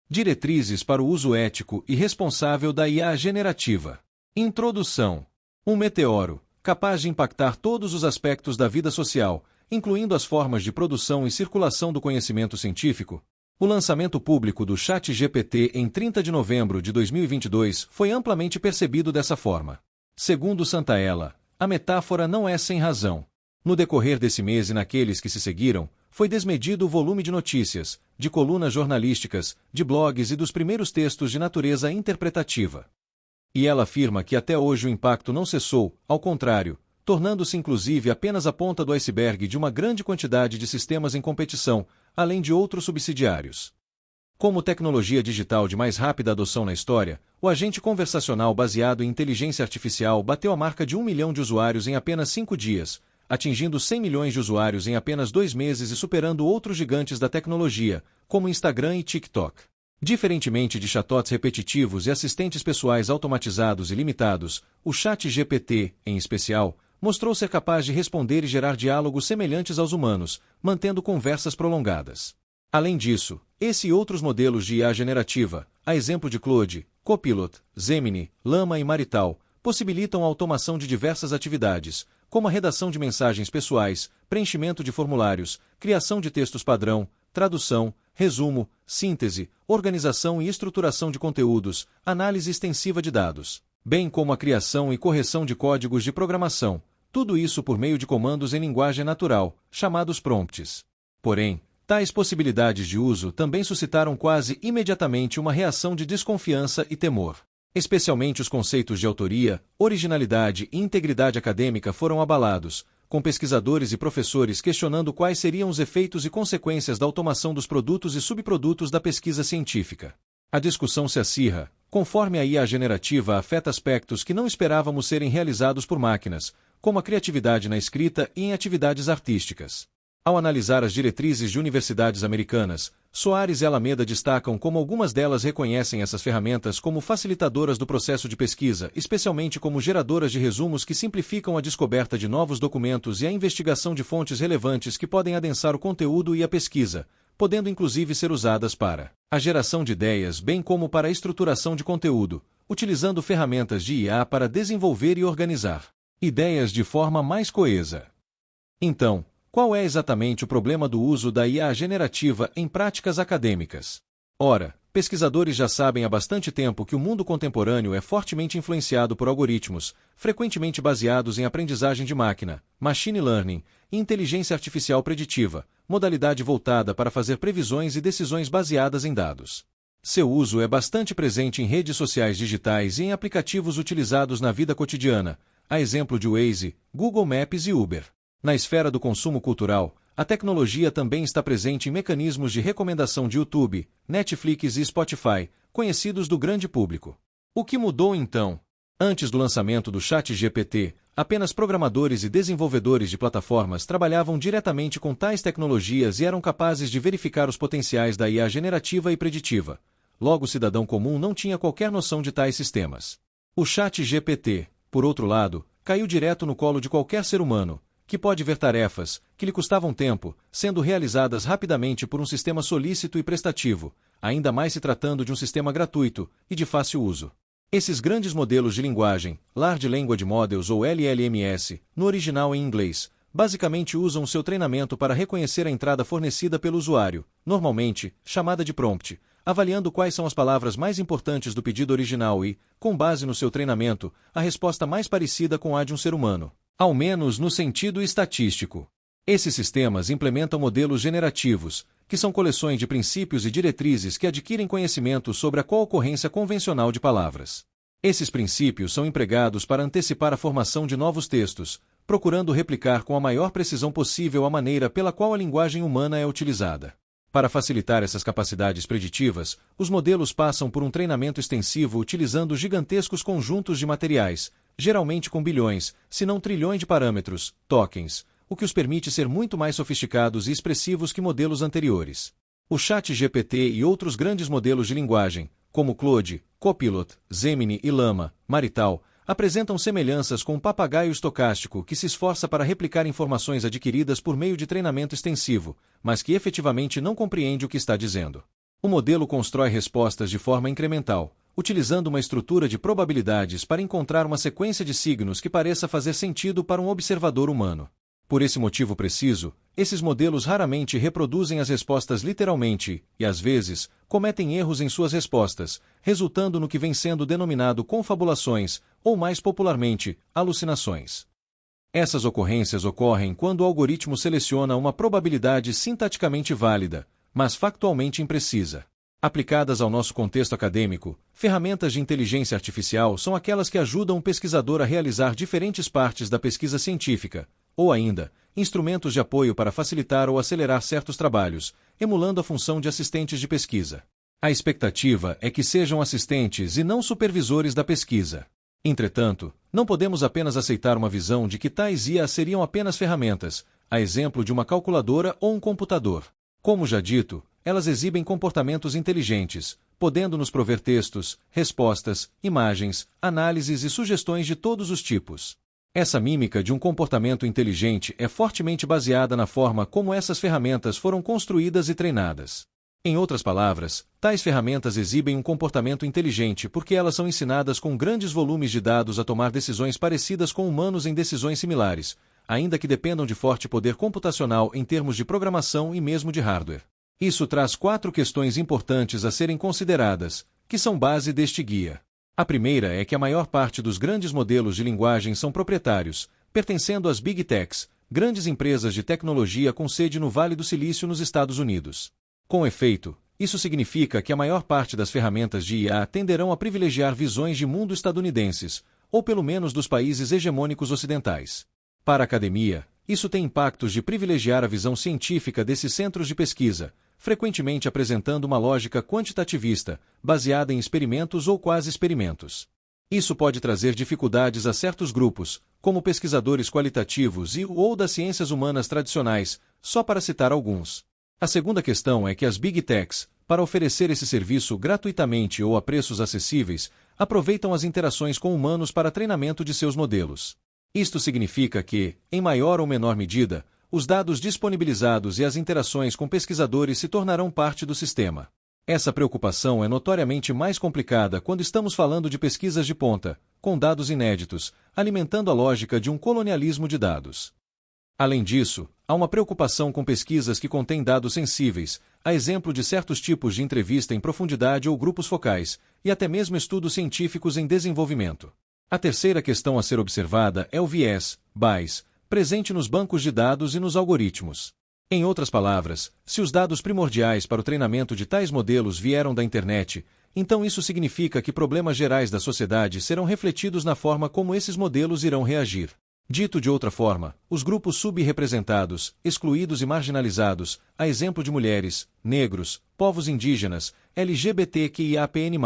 Diretrizes para o uso ético e responsável da IA generativa. Introdução. Um meteoro, capaz de impactar todos os aspectos da vida social, incluindo as formas de produção e circulação do conhecimento científico. O lançamento público do ChatGPT em 30 de novembro de 2022 foi amplamente percebido dessa forma. Segundo Santaella, a metáfora não é sem razão. No decorrer desse mês e naqueles que se seguiram, foi desmedido o volume de notícias, de colunas jornalísticas, de blogs e dos primeiros textos de natureza interpretativa. E ela afirma que até hoje o impacto não cessou, ao contrário, tornando-se inclusive apenas a ponta do iceberg de uma grande quantidade de sistemas em competição, além de outros subsidiários. Como tecnologia digital de mais rápida adoção na história, o agente conversacional baseado em inteligência artificial bateu a marca de 1 milhão de usuários em apenas 5 dias, atingindo 100 milhões de usuários em apenas 2 meses e superando outros gigantes da tecnologia, como Instagram e TikTok. Diferentemente de chatbots repetitivos e assistentes pessoais automatizados e limitados, o ChatGPT, em especial, mostrou ser capaz de responder e gerar diálogos semelhantes aos humanos, mantendo conversas prolongadas. Além disso, esse e outros modelos de IA generativa, a exemplo de Claude, Copilot, Gemini, Llama e Marital, possibilitam a automação de diversas atividades, como a redação de mensagens pessoais, preenchimento de formulários, criação de textos padrão, tradução, resumo, síntese, organização e estruturação de conteúdos, análise extensiva de dados, bem como a criação e correção de códigos de programação, tudo isso por meio de comandos em linguagem natural, chamados prompts. Porém, tais possibilidades de uso também suscitaram quase imediatamente uma reação de desconfiança e temor. Especialmente os conceitos de autoria, originalidade e integridade acadêmica foram abalados, com pesquisadores e professores questionando quais seriam os efeitos e consequências da automação dos produtos e subprodutos da pesquisa científica. A discussão se acirra, conforme a IA generativa afeta aspectos que não esperávamos serem realizados por máquinas, como a criatividade na escrita e em atividades artísticas. Ao analisar as diretrizes de universidades americanas, Soares e Alameda destacam como algumas delas reconhecem essas ferramentas como facilitadoras do processo de pesquisa, especialmente como geradoras de resumos que simplificam a descoberta de novos documentos e a investigação de fontes relevantes que podem adensar o conteúdo e a pesquisa, podendo inclusive ser usadas para a geração de ideias bem como para a estruturação de conteúdo, utilizando ferramentas de IA para desenvolver e organizar ideias de forma mais coesa. Então, qual é exatamente o problema do uso da IA generativa em práticas acadêmicas? Ora, pesquisadores já sabem há bastante tempo que o mundo contemporâneo é fortemente influenciado por algoritmos, frequentemente baseados em aprendizagem de máquina, machine learning, e inteligência artificial preditiva, modalidade voltada para fazer previsões e decisões baseadas em dados. Seu uso é bastante presente em redes sociais digitais e em aplicativos utilizados na vida cotidiana, a exemplo de Waze, Google Maps e Uber. Na esfera do consumo cultural, a tecnologia também está presente em mecanismos de recomendação de YouTube, Netflix e Spotify, conhecidos do grande público. O que mudou então? Antes do lançamento do ChatGPT, apenas programadores e desenvolvedores de plataformas trabalhavam diretamente com tais tecnologias e eram capazes de verificar os potenciais da IA generativa e preditiva. Logo, o cidadão comum não tinha qualquer noção de tais sistemas. O ChatGPT, por outro lado, caiu direto no colo de qualquer ser humano, que pode ver tarefas, que lhe custavam tempo, sendo realizadas rapidamente por um sistema solícito e prestativo, ainda mais se tratando de um sistema gratuito e de fácil uso. Esses grandes modelos de linguagem, Large Language Models ou LLMS, no original em inglês, basicamente usam seu treinamento para reconhecer a entrada fornecida pelo usuário, normalmente, chamada de prompt, avaliando quais são as palavras mais importantes do pedido original e, com base no seu treinamento, a resposta mais parecida com a de um ser humano. Ao menos no sentido estatístico. Esses sistemas implementam modelos generativos, que são coleções de princípios e diretrizes que adquirem conhecimento sobre a co-ocorrência convencional de palavras. Esses princípios são empregados para antecipar a formação de novos textos, procurando replicar com a maior precisão possível a maneira pela qual a linguagem humana é utilizada. Para facilitar essas capacidades preditivas, os modelos passam por um treinamento extensivo utilizando gigantescos conjuntos de materiais, geralmente com bilhões, se não trilhões de parâmetros, tokens, o que os permite ser muito mais sofisticados e expressivos que modelos anteriores. O ChatGPT e outros grandes modelos de linguagem, como Claude, Copilot, Gemini e Llama, Marital, apresentam semelhanças com um papagaio estocástico que se esforça para replicar informações adquiridas por meio de treinamento extensivo, mas que efetivamente não compreende o que está dizendo. O modelo constrói respostas de forma incremental, utilizando uma estrutura de probabilidades para encontrar uma sequência de signos que pareça fazer sentido para um observador humano. Por esse motivo preciso, esses modelos raramente reproduzem as respostas literalmente e, às vezes, cometem erros em suas respostas, resultando no que vem sendo denominado confabulações, ou mais popularmente, alucinações. Essas ocorrências ocorrem quando o algoritmo seleciona uma probabilidade sintaticamente válida, mas factualmente imprecisa. Aplicadas ao nosso contexto acadêmico, ferramentas de inteligência artificial são aquelas que ajudam o pesquisador a realizar diferentes partes da pesquisa científica, ou ainda, instrumentos de apoio para facilitar ou acelerar certos trabalhos, emulando a função de assistentes de pesquisa. A expectativa é que sejam assistentes e não supervisores da pesquisa. Entretanto, não podemos apenas aceitar uma visão de que tais IA seriam apenas ferramentas, a exemplo de uma calculadora ou um computador. Como já dito, elas exibem comportamentos inteligentes, podendo nos prover textos, respostas, imagens, análises e sugestões de todos os tipos. Essa mímica de um comportamento inteligente é fortemente baseada na forma como essas ferramentas foram construídas e treinadas. Em outras palavras, tais ferramentas exibem um comportamento inteligente porque elas são ensinadas com grandes volumes de dados a tomar decisões parecidas com humanos em decisões similares, ainda que dependam de forte poder computacional em termos de programação e mesmo de hardware. Isso traz 4 questões importantes a serem consideradas, que são base deste guia. A primeira é que a maior parte dos grandes modelos de linguagem são proprietários, pertencendo às Big Techs, grandes empresas de tecnologia com sede no Vale do Silício nos Estados Unidos. Com efeito, isso significa que a maior parte das ferramentas de IA tenderão a privilegiar visões de mundo estadunidenses, ou pelo menos dos países hegemônicos ocidentais. Para a academia, isso tem impactos de privilegiar a visão científica desses centros de pesquisa, frequentemente apresentando uma lógica quantitativista, baseada em experimentos ou quase experimentos. Isso pode trazer dificuldades a certos grupos, como pesquisadores qualitativos ou das ciências humanas tradicionais, só para citar alguns. A segunda questão é que as Big Techs, para oferecer esse serviço gratuitamente ou a preços acessíveis, aproveitam as interações com humanos para treinamento de seus modelos. Isto significa que, em maior ou menor medida, os dados disponibilizados e as interações com pesquisadores se tornarão parte do sistema. Essa preocupação é notoriamente mais complicada quando estamos falando de pesquisas de ponta, com dados inéditos, alimentando a lógica de um colonialismo de dados. Além disso, há uma preocupação com pesquisas que contêm dados sensíveis, a exemplo de certos tipos de entrevista em profundidade ou grupos focais, e até mesmo estudos científicos em desenvolvimento. A terceira questão a ser observada é o viés, bias, presente nos bancos de dados e nos algoritmos. Em outras palavras, se os dados primordiais para o treinamento de tais modelos vieram da internet, então isso significa que problemas gerais da sociedade serão refletidos na forma como esses modelos irão reagir. Dito de outra forma, os grupos subrepresentados, excluídos e marginalizados, a exemplo de mulheres, negros, povos indígenas, LGBTQIAPN+,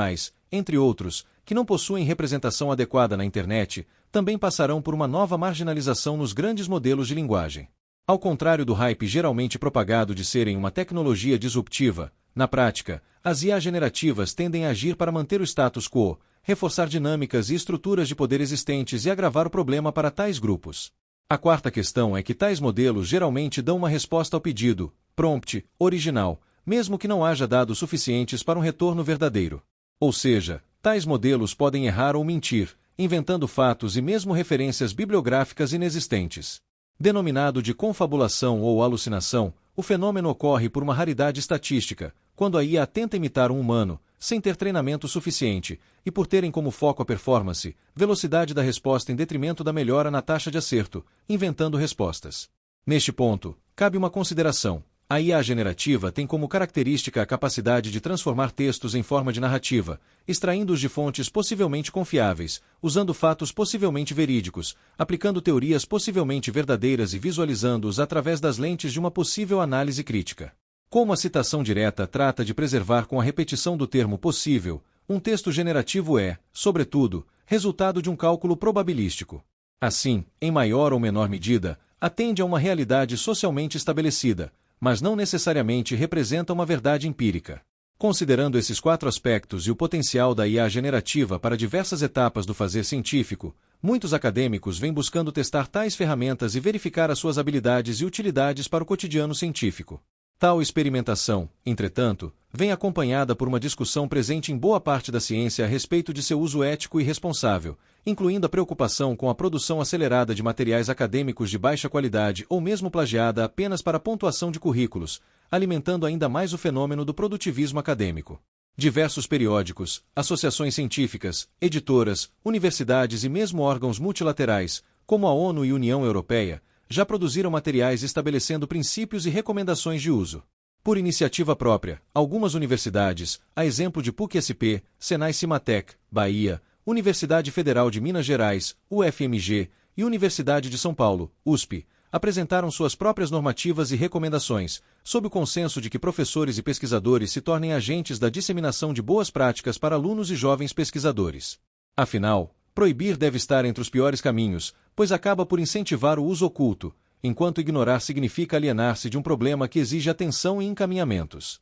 entre outros, que não possuem representação adequada na internet, também passarão por uma nova marginalização nos grandes modelos de linguagem. Ao contrário do hype geralmente propagado de serem uma tecnologia disruptiva, na prática, as IA generativas tendem a agir para manter o status quo, reforçar dinâmicas e estruturas de poder existentes e agravar o problema para tais grupos. A quarta questão é que tais modelos geralmente dão uma resposta ao pedido, prompt, original, mesmo que não haja dados suficientes para um retorno verdadeiro. Ou seja, tais modelos podem errar ou mentir, inventando fatos e mesmo referências bibliográficas inexistentes. Denominado de confabulação ou alucinação, o fenômeno ocorre por uma raridade estatística, quando a IA tenta imitar um humano, sem ter treinamento suficiente, e por terem como foco a performance, velocidade da resposta em detrimento da melhora na taxa de acerto, inventando respostas. Neste ponto, cabe uma consideração. A IA generativa tem como característica a capacidade de transformar textos em forma de narrativa, extraindo-os de fontes possivelmente confiáveis, usando fatos possivelmente verídicos, aplicando teorias possivelmente verdadeiras e visualizando-os através das lentes de uma possível análise crítica. Como a citação direta trata de preservar com a repetição do termo possível, um texto generativo é, sobretudo, resultado de um cálculo probabilístico. Assim, em maior ou menor medida, atende a uma realidade socialmente estabelecida, mas não necessariamente representa uma verdade empírica. Considerando esses 4 aspectos e o potencial da IA generativa para diversas etapas do fazer científico, muitos acadêmicos vêm buscando testar tais ferramentas e verificar as suas habilidades e utilidades para o cotidiano científico. Tal experimentação, entretanto, vem acompanhada por uma discussão presente em boa parte da ciência a respeito de seu uso ético e responsável, incluindo a preocupação com a produção acelerada de materiais acadêmicos de baixa qualidade ou mesmo plagiada apenas para pontuação de currículos, alimentando ainda mais o fenômeno do produtivismo acadêmico. Diversos periódicos, associações científicas, editoras, universidades e mesmo órgãos multilaterais, como a ONU e União Europeia, já produziram materiais estabelecendo princípios e recomendações de uso. Por iniciativa própria, algumas universidades, a exemplo de PUC-SP, Senai-Cimatec, Bahia, Universidade Federal de Minas Gerais, UFMG, e Universidade de São Paulo, USP, apresentaram suas próprias normativas e recomendações, sob o consenso de que professores e pesquisadores se tornem agentes da disseminação de boas práticas para alunos e jovens pesquisadores. Afinal, proibir deve estar entre os piores caminhos, pois acaba por incentivar o uso oculto, enquanto ignorar significa alienar-se de um problema que exige atenção e encaminhamentos.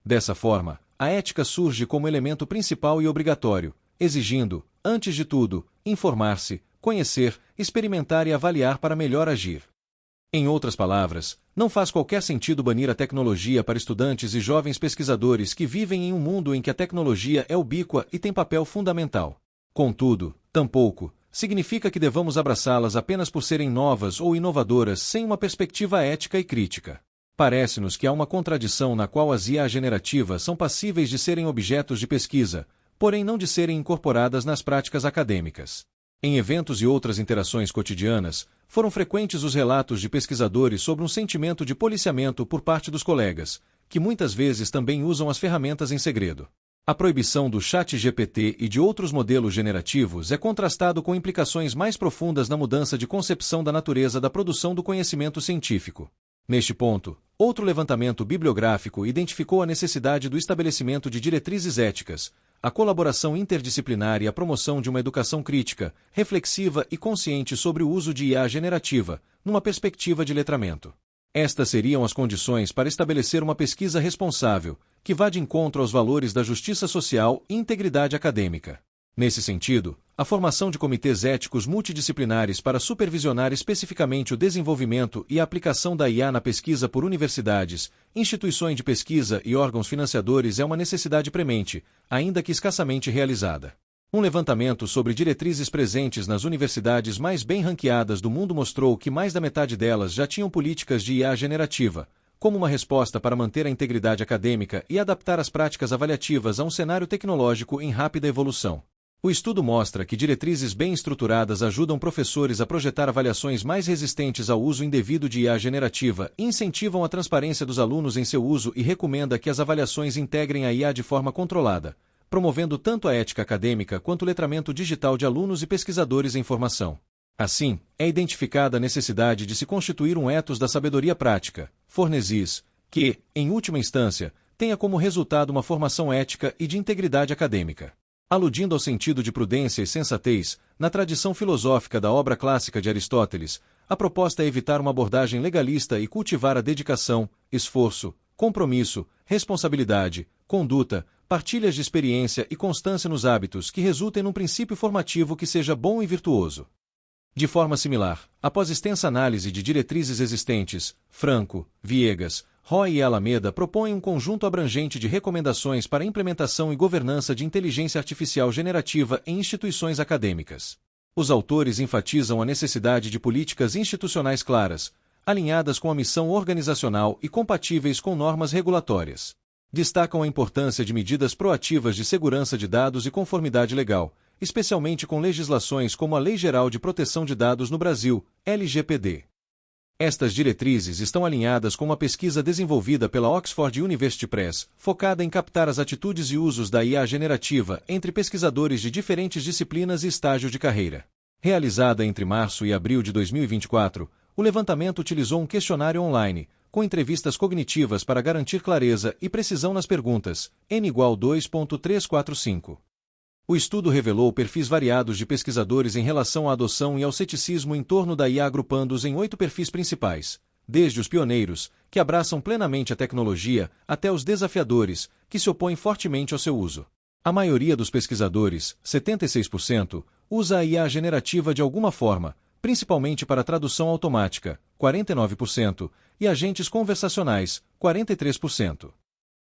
Dessa forma, a ética surge como elemento principal e obrigatório, exigindo, antes de tudo, informar-se, conhecer, experimentar e avaliar para melhor agir. Em outras palavras, não faz qualquer sentido banir a tecnologia para estudantes e jovens pesquisadores que vivem em um mundo em que a tecnologia é ubíqua e tem papel fundamental. Contudo, tampouco significa que devamos abraçá-las apenas por serem novas ou inovadoras sem uma perspectiva ética e crítica. Parece-nos que há uma contradição na qual as IA generativas são passíveis de serem objetos de pesquisa, porém não de serem incorporadas nas práticas acadêmicas. Em eventos e outras interações cotidianas, foram frequentes os relatos de pesquisadores sobre um sentimento de policiamento por parte dos colegas, que muitas vezes também usam as ferramentas em segredo. A proibição do ChatGPT e de outros modelos generativos é contrastado com implicações mais profundas na mudança de concepção da natureza da produção do conhecimento científico. Neste ponto, outro levantamento bibliográfico identificou a necessidade do estabelecimento de diretrizes éticas, a colaboração interdisciplinar e a promoção de uma educação crítica, reflexiva e consciente sobre o uso de IA generativa, numa perspectiva de letramento. Estas seriam as condições para estabelecer uma pesquisa responsável, que vá de encontro aos valores da justiça social e integridade acadêmica. Nesse sentido, a formação de comitês éticos multidisciplinares para supervisionar especificamente o desenvolvimento e a aplicação da IA na pesquisa por universidades, instituições de pesquisa e órgãos financiadores é uma necessidade premente, ainda que escassamente realizada. Um levantamento sobre diretrizes presentes nas universidades mais bem ranqueadas do mundo mostrou que mais da metade delas já tinham políticas de IA generativa, como uma resposta para manter a integridade acadêmica e adaptar as práticas avaliativas a um cenário tecnológico em rápida evolução. O estudo mostra que diretrizes bem estruturadas ajudam professores a projetar avaliações mais resistentes ao uso indevido de IA generativa e incentivam a transparência dos alunos em seu uso e recomenda que as avaliações integrem a IA de forma controlada, promovendo tanto a ética acadêmica quanto o letramento digital de alunos e pesquisadores em formação. Assim, é identificada a necessidade de se constituir um ethos da sabedoria prática, Fornesis, que, em última instância, tenha como resultado uma formação ética e de integridade acadêmica. Aludindo ao sentido de prudência e sensatez, na tradição filosófica da obra clássica de Aristóteles, a proposta é evitar uma abordagem legalista e cultivar a dedicação, esforço, compromisso, responsabilidade, conduta, partilhas de experiência e constância nos hábitos que resultem num princípio formativo que seja bom e virtuoso. De forma similar, após extensa análise de diretrizes existentes, Franco, Viegas, Roy e Alameda propõem um conjunto abrangente de recomendações para a implementação e governança de inteligência artificial generativa em instituições acadêmicas. Os autores enfatizam a necessidade de políticas institucionais claras, alinhadas com a missão organizacional e compatíveis com normas regulatórias. Destacam a importância de medidas proativas de segurança de dados e conformidade legal, especialmente com legislações como a Lei Geral de Proteção de Dados no Brasil, LGPD. Estas diretrizes estão alinhadas com uma pesquisa desenvolvida pela Oxford University Press, focada em captar as atitudes e usos da IA generativa entre pesquisadores de diferentes disciplinas e estágio de carreira. Realizada entre março e abril de 2024, o levantamento utilizou um questionário online, com entrevistas cognitivas para garantir clareza e precisão nas perguntas, N igual 2.345. O estudo revelou perfis variados de pesquisadores em relação à adoção e ao ceticismo em torno da IA, agrupando-os em 8 perfis principais, desde os pioneiros, que abraçam plenamente a tecnologia, até os desafiadores, que se opõem fortemente ao seu uso. A maioria dos pesquisadores, 76%, usa a IA generativa de alguma forma, principalmente para tradução automática, 49%, e agentes conversacionais, 43%.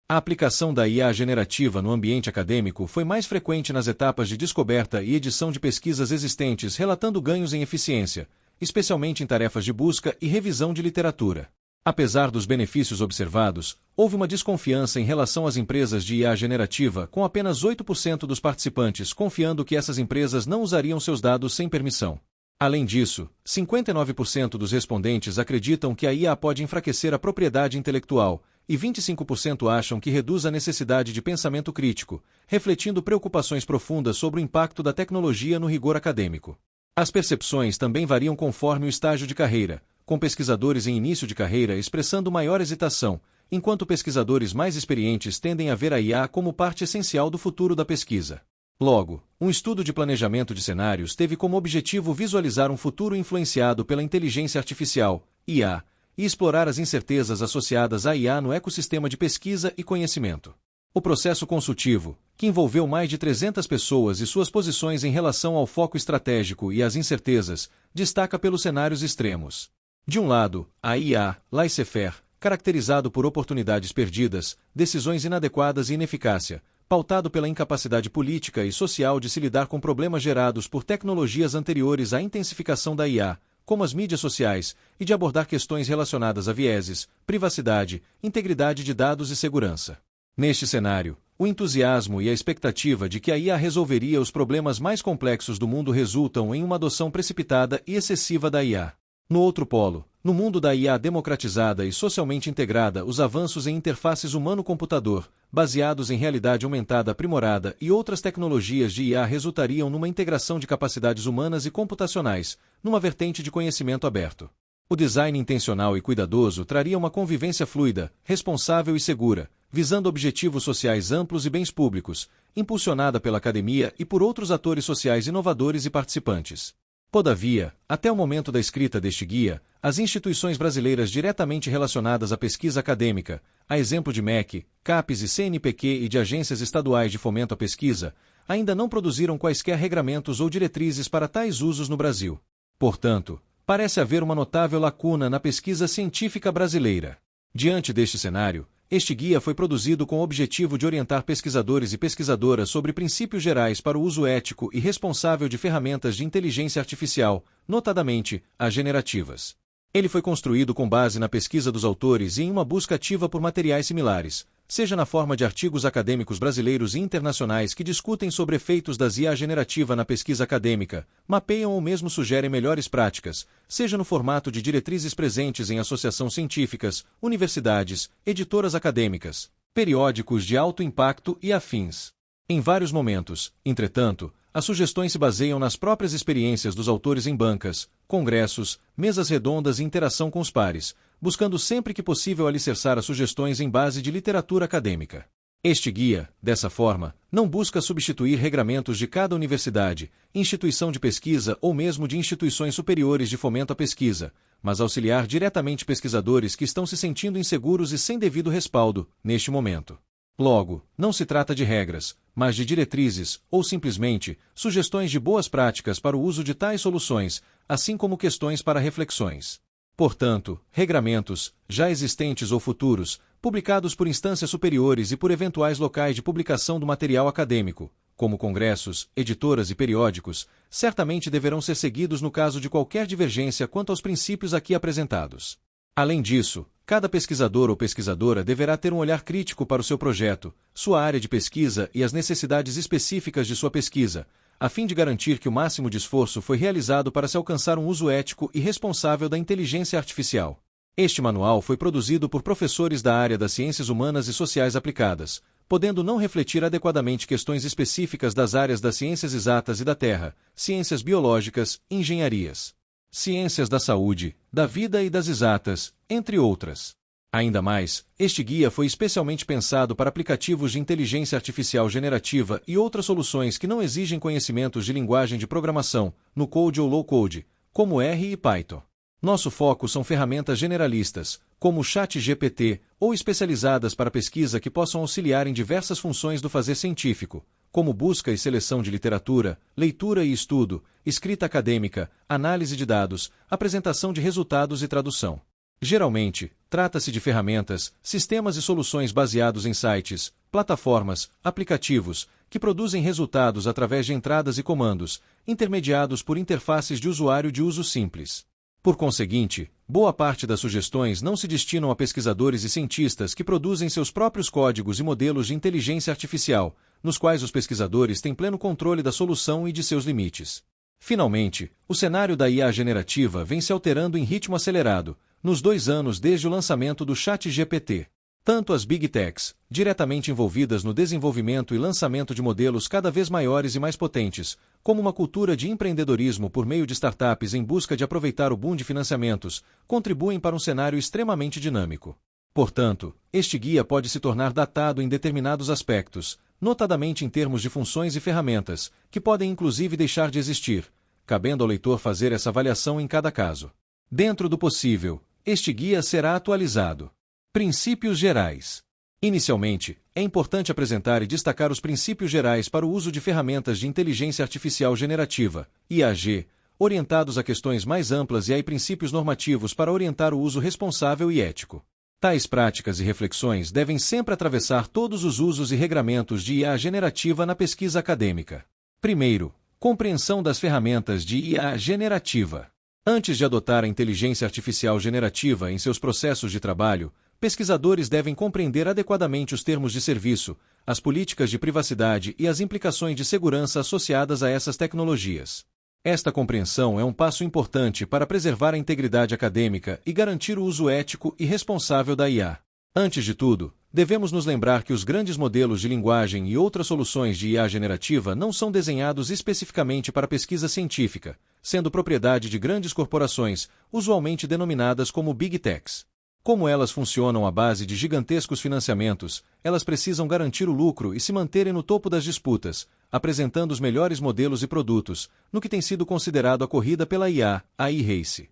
A aplicação da IA generativa no ambiente acadêmico foi mais frequente nas etapas de descoberta e edição de pesquisas existentes, relatando ganhos em eficiência, especialmente em tarefas de busca e revisão de literatura. Apesar dos benefícios observados, houve uma desconfiança em relação às empresas de IA generativa, com apenas 8% dos participantes confiando que essas empresas não usariam seus dados sem permissão. Além disso, 59% dos respondentes acreditam que a IA pode enfraquecer a propriedade intelectual, e 25% acham que reduz a necessidade de pensamento crítico, refletindo preocupações profundas sobre o impacto da tecnologia no rigor acadêmico. As percepções também variam conforme o estágio de carreira, com pesquisadores em início de carreira expressando maior hesitação, enquanto pesquisadores mais experientes tendem a ver a IA como parte essencial do futuro da pesquisa. Logo, um estudo de planejamento de cenários teve como objetivo visualizar um futuro influenciado pela inteligência artificial, IA, e explorar as incertezas associadas à IA no ecossistema de pesquisa e conhecimento. O processo consultivo, que envolveu mais de 300 pessoas e suas posições em relação ao foco estratégico e às incertezas, destaca pelos cenários extremos. De um lado, a IA, laissez-faire, caracterizado por oportunidades perdidas, decisões inadequadas e ineficácia, pautado pela incapacidade política e social de se lidar com problemas gerados por tecnologias anteriores à intensificação da IA, como as mídias sociais, e de abordar questões relacionadas a vieses, privacidade, integridade de dados e segurança. Neste cenário, o entusiasmo e a expectativa de que a IA resolveria os problemas mais complexos do mundo resultam em uma adoção precipitada e excessiva da IA. No outro polo, no mundo da IA democratizada e socialmente integrada, os avanços em interfaces humano-computador, baseados em realidade aumentada aprimorada e outras tecnologias de IA resultariam numa integração de capacidades humanas e computacionais, numa vertente de conhecimento aberto. O design intencional e cuidadoso traria uma convivência fluida, responsável e segura, visando objetivos sociais amplos e bens públicos, impulsionada pela academia e por outros atores sociais inovadores e participantes. Todavia, até o momento da escrita deste guia, as instituições brasileiras diretamente relacionadas à pesquisa acadêmica, a exemplo de MEC, CAPES e CNPq e de agências estaduais de fomento à pesquisa, ainda não produziram quaisquer regramentos ou diretrizes para tais usos no Brasil. Portanto, parece haver uma notável lacuna na pesquisa científica brasileira. Diante deste cenário, este guia foi produzido com o objetivo de orientar pesquisadores e pesquisadoras sobre princípios gerais para o uso ético e responsável de ferramentas de inteligência artificial, notadamente, as generativas. Ele foi construído com base na pesquisa dos autores e em uma busca ativa por materiais similares, seja na forma de artigos acadêmicos brasileiros e internacionais que discutem sobre efeitos das IA generativa na pesquisa acadêmica, mapeiam ou mesmo sugerem melhores práticas, seja no formato de diretrizes presentes em associações científicas, universidades, editoras acadêmicas, periódicos de alto impacto e afins. Em vários momentos, entretanto, as sugestões se baseiam nas próprias experiências dos autores em bancas, congressos, mesas redondas e interação com os pares, buscando sempre que possível alicerçar as sugestões em base de literatura acadêmica. Este guia, dessa forma, não busca substituir regramentos de cada universidade, instituição de pesquisa ou mesmo de instituições superiores de fomento à pesquisa, mas auxiliar diretamente pesquisadores que estão se sentindo inseguros e sem devido respaldo, neste momento. Logo, não se trata de regras, mas de diretrizes, ou simplesmente, sugestões de boas práticas para o uso de tais soluções, assim como questões para reflexões. Portanto, regramentos, já existentes ou futuros, publicados por instâncias superiores e por eventuais locais de publicação do material acadêmico, como congressos, editoras e periódicos, certamente deverão ser seguidos no caso de qualquer divergência quanto aos princípios aqui apresentados. Além disso, cada pesquisador ou pesquisadora deverá ter um olhar crítico para o seu projeto, sua área de pesquisa e as necessidades específicas de sua pesquisa, a fim de garantir que o máximo de esforço foi realizado para se alcançar um uso ético e responsável da inteligência artificial. Este manual foi produzido por professores da área das ciências humanas e sociais aplicadas, podendo não refletir adequadamente questões específicas das áreas das ciências exatas e da terra, ciências biológicas, engenharias, ciências da saúde, da vida e das exatas, entre outras. Ainda mais, este guia foi especialmente pensado para aplicativos de inteligência artificial generativa e outras soluções que não exigem conhecimentos de linguagem de programação, no code ou low-code, como R e Python. Nosso foco são ferramentas generalistas, como o ChatGPT, ou especializadas para pesquisa que possam auxiliar em diversas funções do fazer científico, como busca e seleção de literatura, leitura e estudo, escrita acadêmica, análise de dados, apresentação de resultados e tradução. Geralmente, trata-se de ferramentas, sistemas e soluções baseados em sites, plataformas, aplicativos, que produzem resultados através de entradas e comandos, intermediados por interfaces de usuário de uso simples. Por conseguinte, boa parte das sugestões não se destinam a pesquisadores e cientistas que produzem seus próprios códigos e modelos de inteligência artificial, nos quais os pesquisadores têm pleno controle da solução e de seus limites. Finalmente, o cenário da IA generativa vem se alterando em ritmo acelerado, nos 2 anos desde o lançamento do ChatGPT. Tanto as Big Techs, diretamente envolvidas no desenvolvimento e lançamento de modelos cada vez maiores e mais potentes, como uma cultura de empreendedorismo por meio de startups em busca de aproveitar o boom de financiamentos, contribuem para um cenário extremamente dinâmico. Portanto, este guia pode se tornar datado em determinados aspectos, notadamente em termos de funções e ferramentas, que podem inclusive deixar de existir, cabendo ao leitor fazer essa avaliação em cada caso. Dentro do possível, este guia será atualizado. Princípios gerais. Inicialmente, é importante apresentar e destacar os princípios gerais para o uso de ferramentas de inteligência artificial generativa, IAG, orientados a questões mais amplas e a princípios normativos para orientar o uso responsável e ético. Tais práticas e reflexões devem sempre atravessar todos os usos e regramentos de IA generativa na pesquisa acadêmica. Primeiro, compreensão das ferramentas de IA generativa. Antes de adotar a inteligência artificial generativa em seus processos de trabalho, pesquisadores devem compreender adequadamente os termos de serviço, as políticas de privacidade e as implicações de segurança associadas a essas tecnologias. Esta compreensão é um passo importante para preservar a integridade acadêmica e garantir o uso ético e responsável da IA. Antes de tudo, devemos nos lembrar que os grandes modelos de linguagem e outras soluções de IA generativa não são desenhados especificamente para pesquisa científica, sendo propriedade de grandes corporações, usualmente denominadas como Big Techs. Como elas funcionam à base de gigantescos financiamentos, elas precisam garantir o lucro e se manterem no topo das disputas, apresentando os melhores modelos e produtos, no que tem sido considerado a corrida pela IA, a e-race.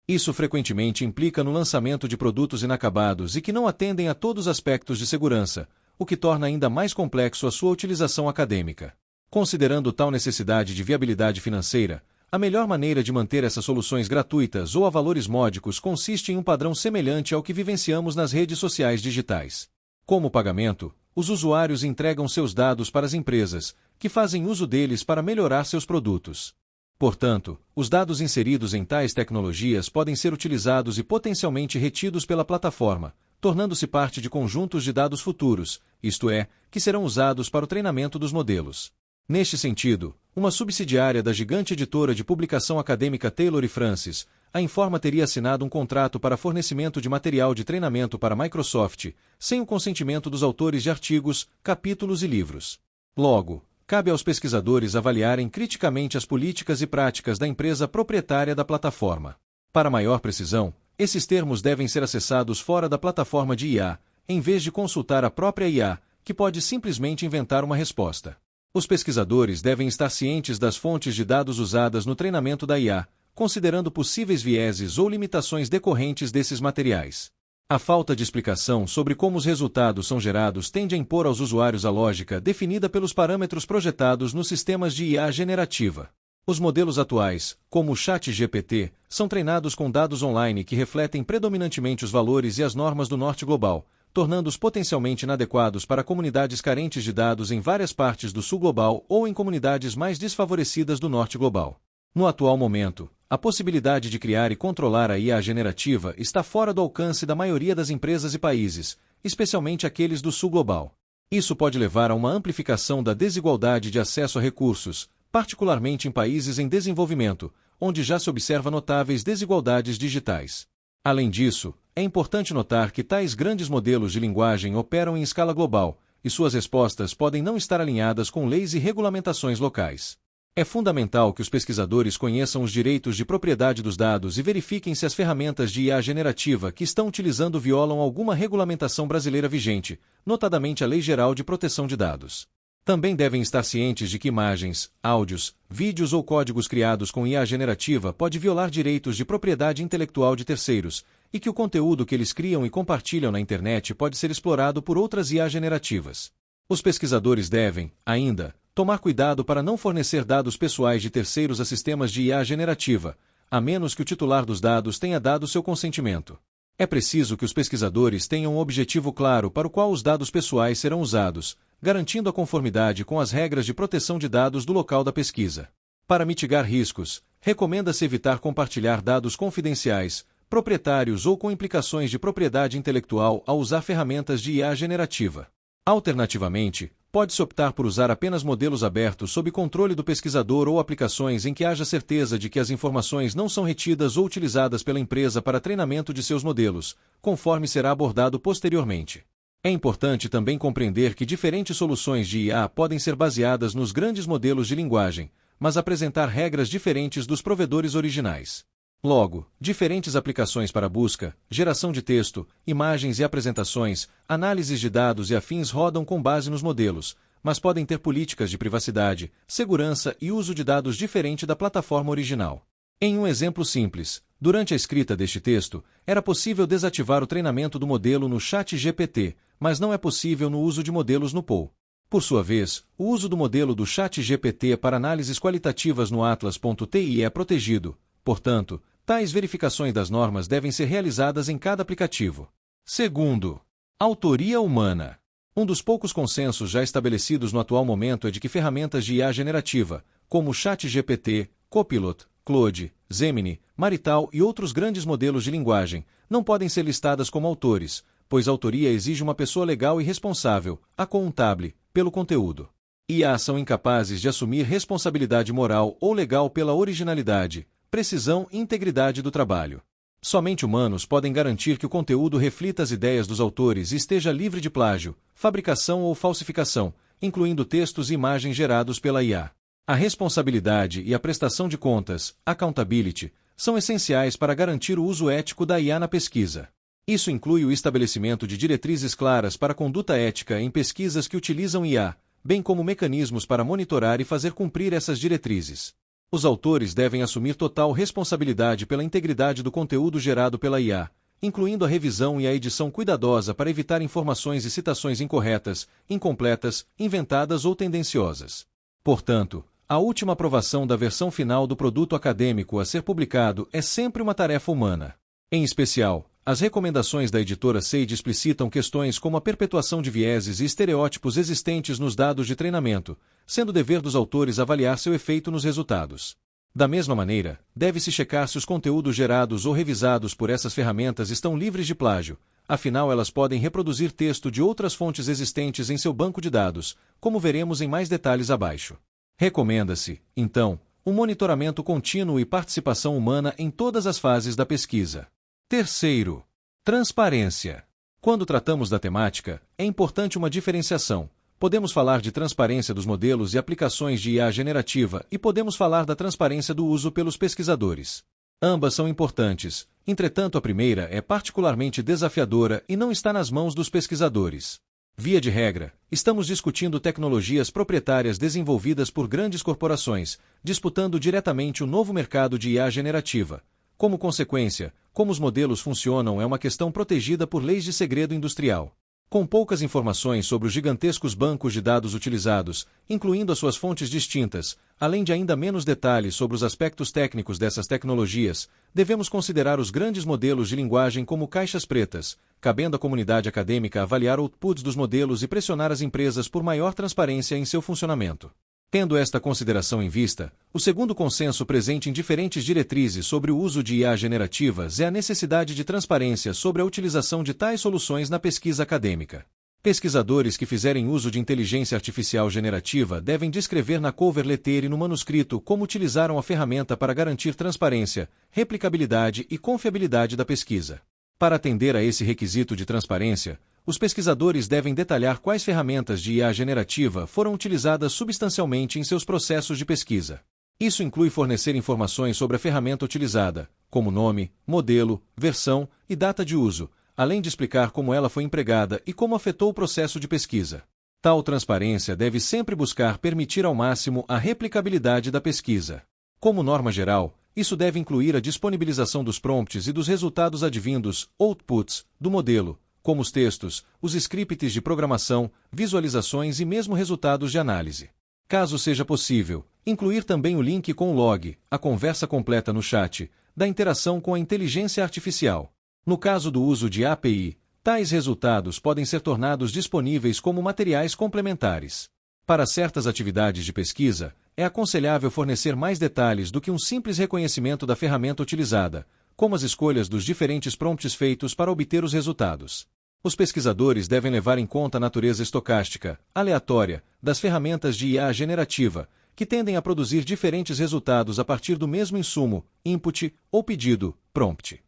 Isso frequentemente implica no lançamento de produtos inacabados e que não atendem a todos os aspectos de segurança, o que torna ainda mais complexo a sua utilização acadêmica. Considerando tal necessidade de viabilidade financeira, a melhor maneira de manter essas soluções gratuitas ou a valores módicos consiste em um padrão semelhante ao que vivenciamos nas redes sociais digitais. Como pagamento, os usuários entregam seus dados para as empresas, que fazem uso deles para melhorar seus produtos. Portanto, os dados inseridos em tais tecnologias podem ser utilizados e potencialmente retidos pela plataforma, tornando-se parte de conjuntos de dados futuros, isto é, que serão usados para o treinamento dos modelos. Neste sentido, uma subsidiária da gigante editora de publicação acadêmica Taylor & Francis, a Informa teria assinado um contrato para fornecimento de material de treinamento para a Microsoft, sem o consentimento dos autores de artigos, capítulos e livros. Logo, cabe aos pesquisadores avaliarem criticamente as políticas e práticas da empresa proprietária da plataforma. Para maior precisão, esses termos devem ser acessados fora da plataforma de IA, em vez de consultar a própria IA, que pode simplesmente inventar uma resposta. Os pesquisadores devem estar cientes das fontes de dados usadas no treinamento da IA, considerando possíveis vieses ou limitações decorrentes desses materiais. A falta de explicação sobre como os resultados são gerados tende a impor aos usuários a lógica definida pelos parâmetros projetados nos sistemas de IA generativa. Os modelos atuais, como o ChatGPT, são treinados com dados online que refletem predominantemente os valores e as normas do Norte Global, tornando-os potencialmente inadequados para comunidades carentes de dados em várias partes do Sul Global ou em comunidades mais desfavorecidas do Norte Global. No atual momento, a possibilidade de criar e controlar a IA generativa está fora do alcance da maioria das empresas e países, especialmente aqueles do Sul Global. Isso pode levar a uma amplificação da desigualdade de acesso a recursos, particularmente em países em desenvolvimento, onde já se observa notáveis desigualdades digitais. Além disso, é importante notar que tais grandes modelos de linguagem operam em escala global, e suas respostas podem não estar alinhadas com leis e regulamentações locais. É fundamental que os pesquisadores conheçam os direitos de propriedade dos dados e verifiquem se as ferramentas de IA generativa que estão utilizando violam alguma regulamentação brasileira vigente, notadamente a Lei Geral de Proteção de Dados. Também devem estar cientes de que imagens, áudios, vídeos ou códigos criados com IA generativa pode violar direitos de propriedade intelectual de terceiros, e que o conteúdo que eles criam e compartilham na internet pode ser explorado por outras IA generativas. Os pesquisadores devem, ainda, tomar cuidado para não fornecer dados pessoais de terceiros a sistemas de IA generativa, a menos que o titular dos dados tenha dado seu consentimento. É preciso que os pesquisadores tenham um objetivo claro para o qual os dados pessoais serão usados, garantindo a conformidade com as regras de proteção de dados do local da pesquisa. Para mitigar riscos, recomenda-se evitar compartilhar dados confidenciais, proprietários ou com implicações de propriedade intelectual ao usar ferramentas de IA generativa. Alternativamente, pode-se optar por usar apenas modelos abertos sob controle do pesquisador ou aplicações em que haja certeza de que as informações não são retidas ou utilizadas pela empresa para treinamento de seus modelos, conforme será abordado posteriormente. É importante também compreender que diferentes soluções de IA podem ser baseadas nos grandes modelos de linguagem, mas apresentar regras diferentes dos provedores originais. Logo, diferentes aplicações para busca, geração de texto, imagens e apresentações, análises de dados e afins rodam com base nos modelos, mas podem ter políticas de privacidade, segurança e uso de dados diferente da plataforma original. Em um exemplo simples, durante a escrita deste texto, era possível desativar o treinamento do modelo no ChatGPT, mas não é possível no uso de modelos no Poe. Por sua vez, o uso do modelo do ChatGPT para análises qualitativas no Atlas.ti é protegido. Portanto, tais verificações das normas devem ser realizadas em cada aplicativo. Segundo, autoria humana. Um dos poucos consensos já estabelecidos no atual momento é de que ferramentas de IA generativa, como ChatGPT, Copilot, Claude, Gemini, Marital e outros grandes modelos de linguagem, não podem ser listadas como autores, pois a autoria exige uma pessoa legal e responsável, accountable, pelo conteúdo. IA são incapazes de assumir responsabilidade moral ou legal pela originalidade, precisão e integridade do trabalho. Somente humanos podem garantir que o conteúdo reflita as ideias dos autores e esteja livre de plágio, fabricação ou falsificação, incluindo textos e imagens gerados pela IA. A responsabilidade e a prestação de contas, accountability, são essenciais para garantir o uso ético da IA na pesquisa. Isso inclui o estabelecimento de diretrizes claras para a conduta ética em pesquisas que utilizam IA, bem como mecanismos para monitorar e fazer cumprir essas diretrizes. Os autores devem assumir total responsabilidade pela integridade do conteúdo gerado pela IA, incluindo a revisão e a edição cuidadosa para evitar informações e citações incorretas, incompletas, inventadas ou tendenciosas. Portanto, a última aprovação da versão final do produto acadêmico a ser publicado é sempre uma tarefa humana. Em especial, as recomendações da editora Sage explicitam questões como a perpetuação de vieses e estereótipos existentes nos dados de treinamento, sendo dever dos autores avaliar seu efeito nos resultados. Da mesma maneira, deve-se checar se os conteúdos gerados ou revisados por essas ferramentas estão livres de plágio, afinal elas podem reproduzir texto de outras fontes existentes em seu banco de dados, como veremos em mais detalhes abaixo. Recomenda-se, então, um monitoramento contínuo e participação humana em todas as fases da pesquisa. Terceiro, transparência. Quando tratamos da temática, é importante uma diferenciação. Podemos falar de transparência dos modelos e aplicações de IA generativa e podemos falar da transparência do uso pelos pesquisadores. Ambas são importantes, entretanto a primeira é particularmente desafiadora e não está nas mãos dos pesquisadores. Via de regra, estamos discutindo tecnologias proprietárias desenvolvidas por grandes corporações, disputando diretamente o novo mercado de IA generativa. Como consequência, como os modelos funcionam é uma questão protegida por leis de segredo industrial. Com poucas informações sobre os gigantescos bancos de dados utilizados, incluindo as suas fontes distintas, além de ainda menos detalhes sobre os aspectos técnicos dessas tecnologias, devemos considerar os grandes modelos de linguagem como caixas pretas, cabendo à comunidade acadêmica avaliar outputs dos modelos e pressionar as empresas por maior transparência em seu funcionamento. Tendo esta consideração em vista, o segundo consenso presente em diferentes diretrizes sobre o uso de IA generativas é a necessidade de transparência sobre a utilização de tais soluções na pesquisa acadêmica. Pesquisadores que fizerem uso de inteligência artificial generativa devem descrever na cover letter e no manuscrito como utilizaram a ferramenta para garantir transparência, replicabilidade e confiabilidade da pesquisa. Para atender a esse requisito de transparência, os pesquisadores devem detalhar quais ferramentas de IA generativa foram utilizadas substancialmente em seus processos de pesquisa. Isso inclui fornecer informações sobre a ferramenta utilizada, como nome, modelo, versão e data de uso, além de explicar como ela foi empregada e como afetou o processo de pesquisa. Tal transparência deve sempre buscar permitir ao máximo a replicabilidade da pesquisa. Como norma geral, isso deve incluir a disponibilização dos prompts e dos resultados advindos, outputs, do modelo, como os textos, os scripts de programação, visualizações e mesmo resultados de análise. Caso seja possível, incluir também o link com o log, a conversa completa no chat, da interação com a inteligência artificial. No caso do uso de API, tais resultados podem ser tornados disponíveis como materiais complementares. Para certas atividades de pesquisa, é aconselhável fornecer mais detalhes do que um simples reconhecimento da ferramenta utilizada, como as escolhas dos diferentes prompts feitos para obter os resultados. Os pesquisadores devem levar em conta a natureza estocástica, aleatória, das ferramentas de IA generativa, que tendem a produzir diferentes resultados a partir do mesmo insumo, input ou pedido, prompt.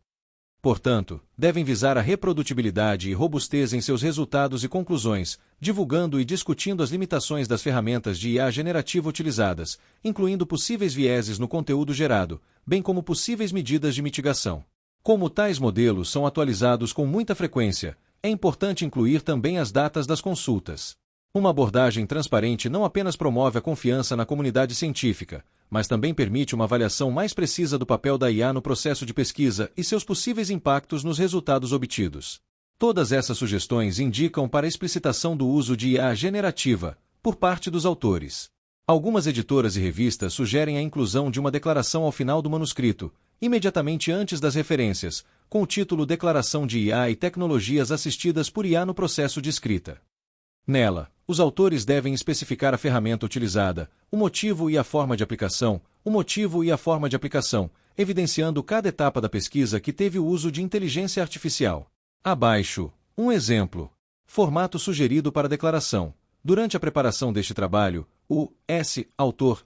Portanto, devem visar a reprodutibilidade e robustez em seus resultados e conclusões, divulgando e discutindo as limitações das ferramentas de IA generativa utilizadas, incluindo possíveis vieses no conteúdo gerado, bem como possíveis medidas de mitigação. Como tais modelos são atualizados com muita frequência, é importante incluir também as datas das consultas. Uma abordagem transparente não apenas promove a confiança na comunidade científica, mas também permite uma avaliação mais precisa do papel da IA no processo de pesquisa e seus possíveis impactos nos resultados obtidos. Todas essas sugestões indicam para a explicitação do uso de IA generativa, por parte dos autores. Algumas editoras e revistas sugerem a inclusão de uma declaração ao final do manuscrito, imediatamente antes das referências, com o título Declaração de IA e Tecnologias Assistidas por IA no Processo de Escrita. Nela, os autores devem especificar a ferramenta utilizada, o motivo e a forma de aplicação, evidenciando cada etapa da pesquisa que teve o uso de inteligência artificial. Abaixo, um exemplo. Formato sugerido para a declaração. Durante a preparação deste trabalho, o autor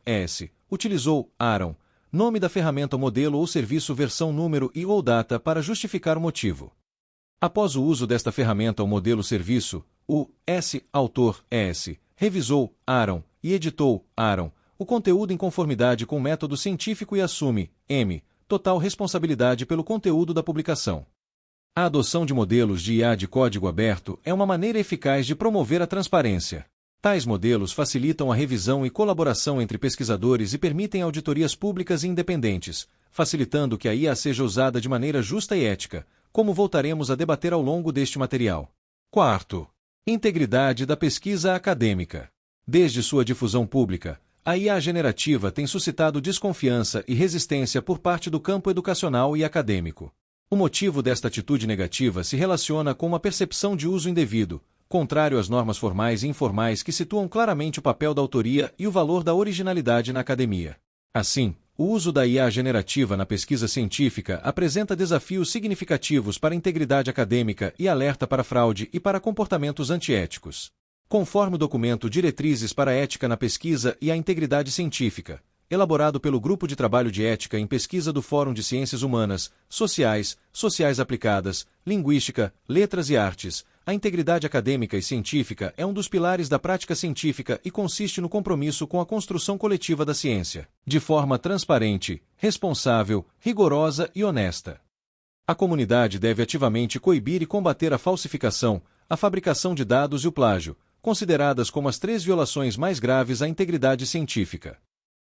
utilizou Aaron, nome da ferramenta modelo ou serviço versão número e ou data para justificar o motivo. Após o uso desta ferramenta ou modelo serviço, o autor revisou Aaron e editou Aaron o conteúdo em conformidade com o método científico e assume total responsabilidade pelo conteúdo da publicação. A adoção de modelos de IA de código aberto é uma maneira eficaz de promover a transparência. Tais modelos facilitam a revisão e colaboração entre pesquisadores e permitem auditorias públicas e independentes, facilitando que a IA seja usada de maneira justa e ética, como voltaremos a debater ao longo deste material. Quarto, integridade da pesquisa acadêmica. Desde sua difusão pública, a IA generativa tem suscitado desconfiança e resistência por parte do campo educacional e acadêmico. O motivo desta atitude negativa se relaciona com uma percepção de uso indevido, contrário às normas formais e informais que situam claramente o papel da autoria e o valor da originalidade na academia. Assim, o uso da IA generativa na pesquisa científica apresenta desafios significativos para a integridade acadêmica e alerta para fraude e para comportamentos antiéticos. Conforme o documento Diretrizes para a Ética na Pesquisa e a Integridade Científica, elaborado pelo Grupo de Trabalho de Ética em Pesquisa do Fórum de Ciências Humanas, Sociais Aplicadas, Linguística, Letras e Artes, a integridade acadêmica e científica é um dos pilares da prática científica e consiste no compromisso com a construção coletiva da ciência, de forma transparente, responsável, rigorosa e honesta. A comunidade deve ativamente coibir e combater a falsificação, a fabricação de dados e o plágio, consideradas como as 3 violações mais graves à integridade científica.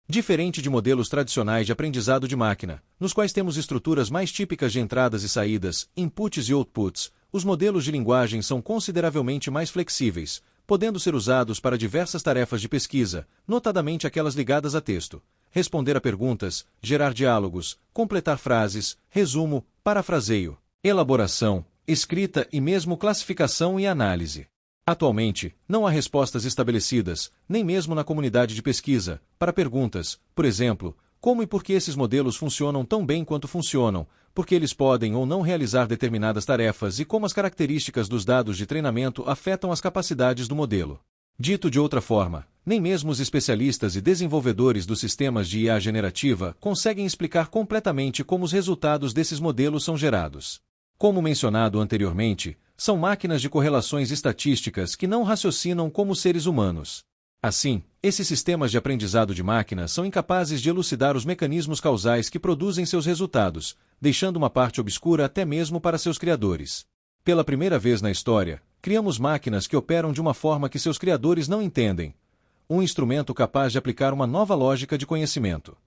Diferente de modelos tradicionais de aprendizado de máquina, nos quais temos estruturas mais típicas de entradas e saídas, inputs e outputs, os modelos de linguagem são consideravelmente mais flexíveis, podendo ser usados para diversas tarefas de pesquisa, notadamente aquelas ligadas a texto, responder a perguntas, gerar diálogos, completar frases, resumo, parafraseio, elaboração, escrita e mesmo classificação e análise. Atualmente, não há respostas estabelecidas, nem mesmo na comunidade de pesquisa, para perguntas, por exemplo, como e por que esses modelos funcionam tão bem quanto funcionam, por que eles podem ou não realizar determinadas tarefas e como as características dos dados de treinamento afetam as capacidades do modelo. Dito de outra forma, nem mesmo os especialistas e desenvolvedores dos sistemas de IA generativa conseguem explicar completamente como os resultados desses modelos são gerados. Como mencionado anteriormente, são máquinas de correlações estatísticas que não raciocinam como seres humanos. Assim, esses sistemas de aprendizado de máquina são incapazes de elucidar os mecanismos causais que produzem seus resultados, deixando uma parte obscura até mesmo para seus criadores. Pela primeira vez na história, criamos máquinas que operam de uma forma que seus criadores não entendem, um instrumento capaz de aplicar uma nova lógica de conhecimento.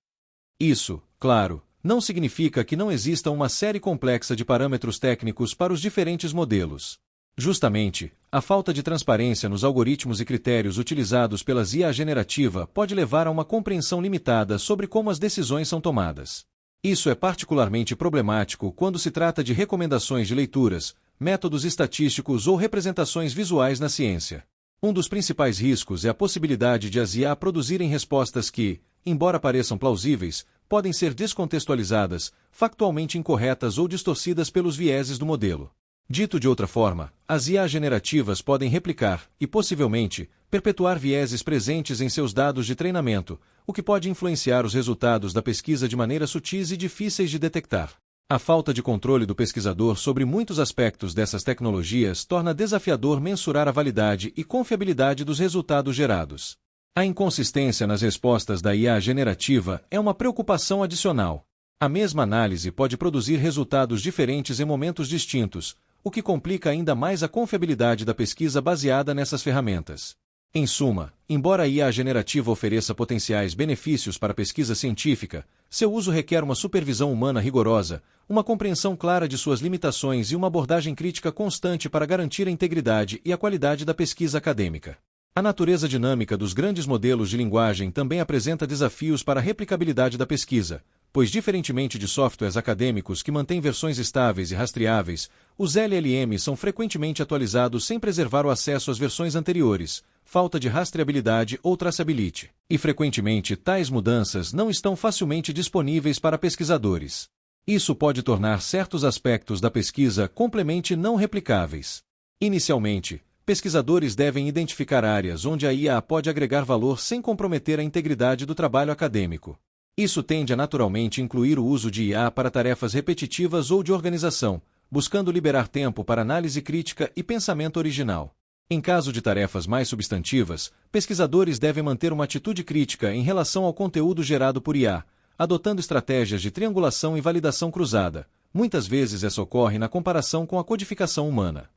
Isso, claro, não significa que não exista uma série complexa de parâmetros técnicos para os diferentes modelos. Justamente, a falta de transparência nos algoritmos e critérios utilizados pelas IA generativa pode levar a uma compreensão limitada sobre como as decisões são tomadas. Isso é particularmente problemático quando se trata de recomendações de leituras, métodos estatísticos ou representações visuais na ciência. Um dos principais riscos é a possibilidade de as IA produzirem respostas que, embora pareçam plausíveis, podem ser descontextualizadas, factualmente incorretas ou distorcidas pelos vieses do modelo. Dito de outra forma, as IA generativas podem replicar, e possivelmente, perpetuar vieses presentes em seus dados de treinamento, o que pode influenciar os resultados da pesquisa de maneira sutis e difíceis de detectar. A falta de controle do pesquisador sobre muitos aspectos dessas tecnologias torna desafiador mensurar a validade e confiabilidade dos resultados gerados. A inconsistência nas respostas da IA generativa é uma preocupação adicional. A mesma análise pode produzir resultados diferentes em momentos distintos, o que complica ainda mais a confiabilidade da pesquisa baseada nessas ferramentas. Em suma, embora a IA generativa ofereça potenciais benefícios para a pesquisa científica, seu uso requer uma supervisão humana rigorosa, uma compreensão clara de suas limitações e uma abordagem crítica constante para garantir a integridade e a qualidade da pesquisa acadêmica. A natureza dinâmica dos grandes modelos de linguagem também apresenta desafios para a replicabilidade da pesquisa, pois, diferentemente de softwares acadêmicos que mantêm versões estáveis e rastreáveis, os LLM são frequentemente atualizados sem preservar o acesso às versões anteriores, falta de rastreabilidade ou traceability, e frequentemente tais mudanças não estão facilmente disponíveis para pesquisadores. Isso pode tornar certos aspectos da pesquisa completamente não replicáveis. Inicialmente, pesquisadores devem identificar áreas onde a IA pode agregar valor sem comprometer a integridade do trabalho acadêmico. Isso tende a naturalmente incluir o uso de IA para tarefas repetitivas ou de organização, buscando liberar tempo para análise crítica e pensamento original. Em caso de tarefas mais substantivas, pesquisadores devem manter uma atitude crítica em relação ao conteúdo gerado por IA, adotando estratégias de triangulação e validação cruzada. Muitas vezes essa ocorre na comparação com a codificação humana.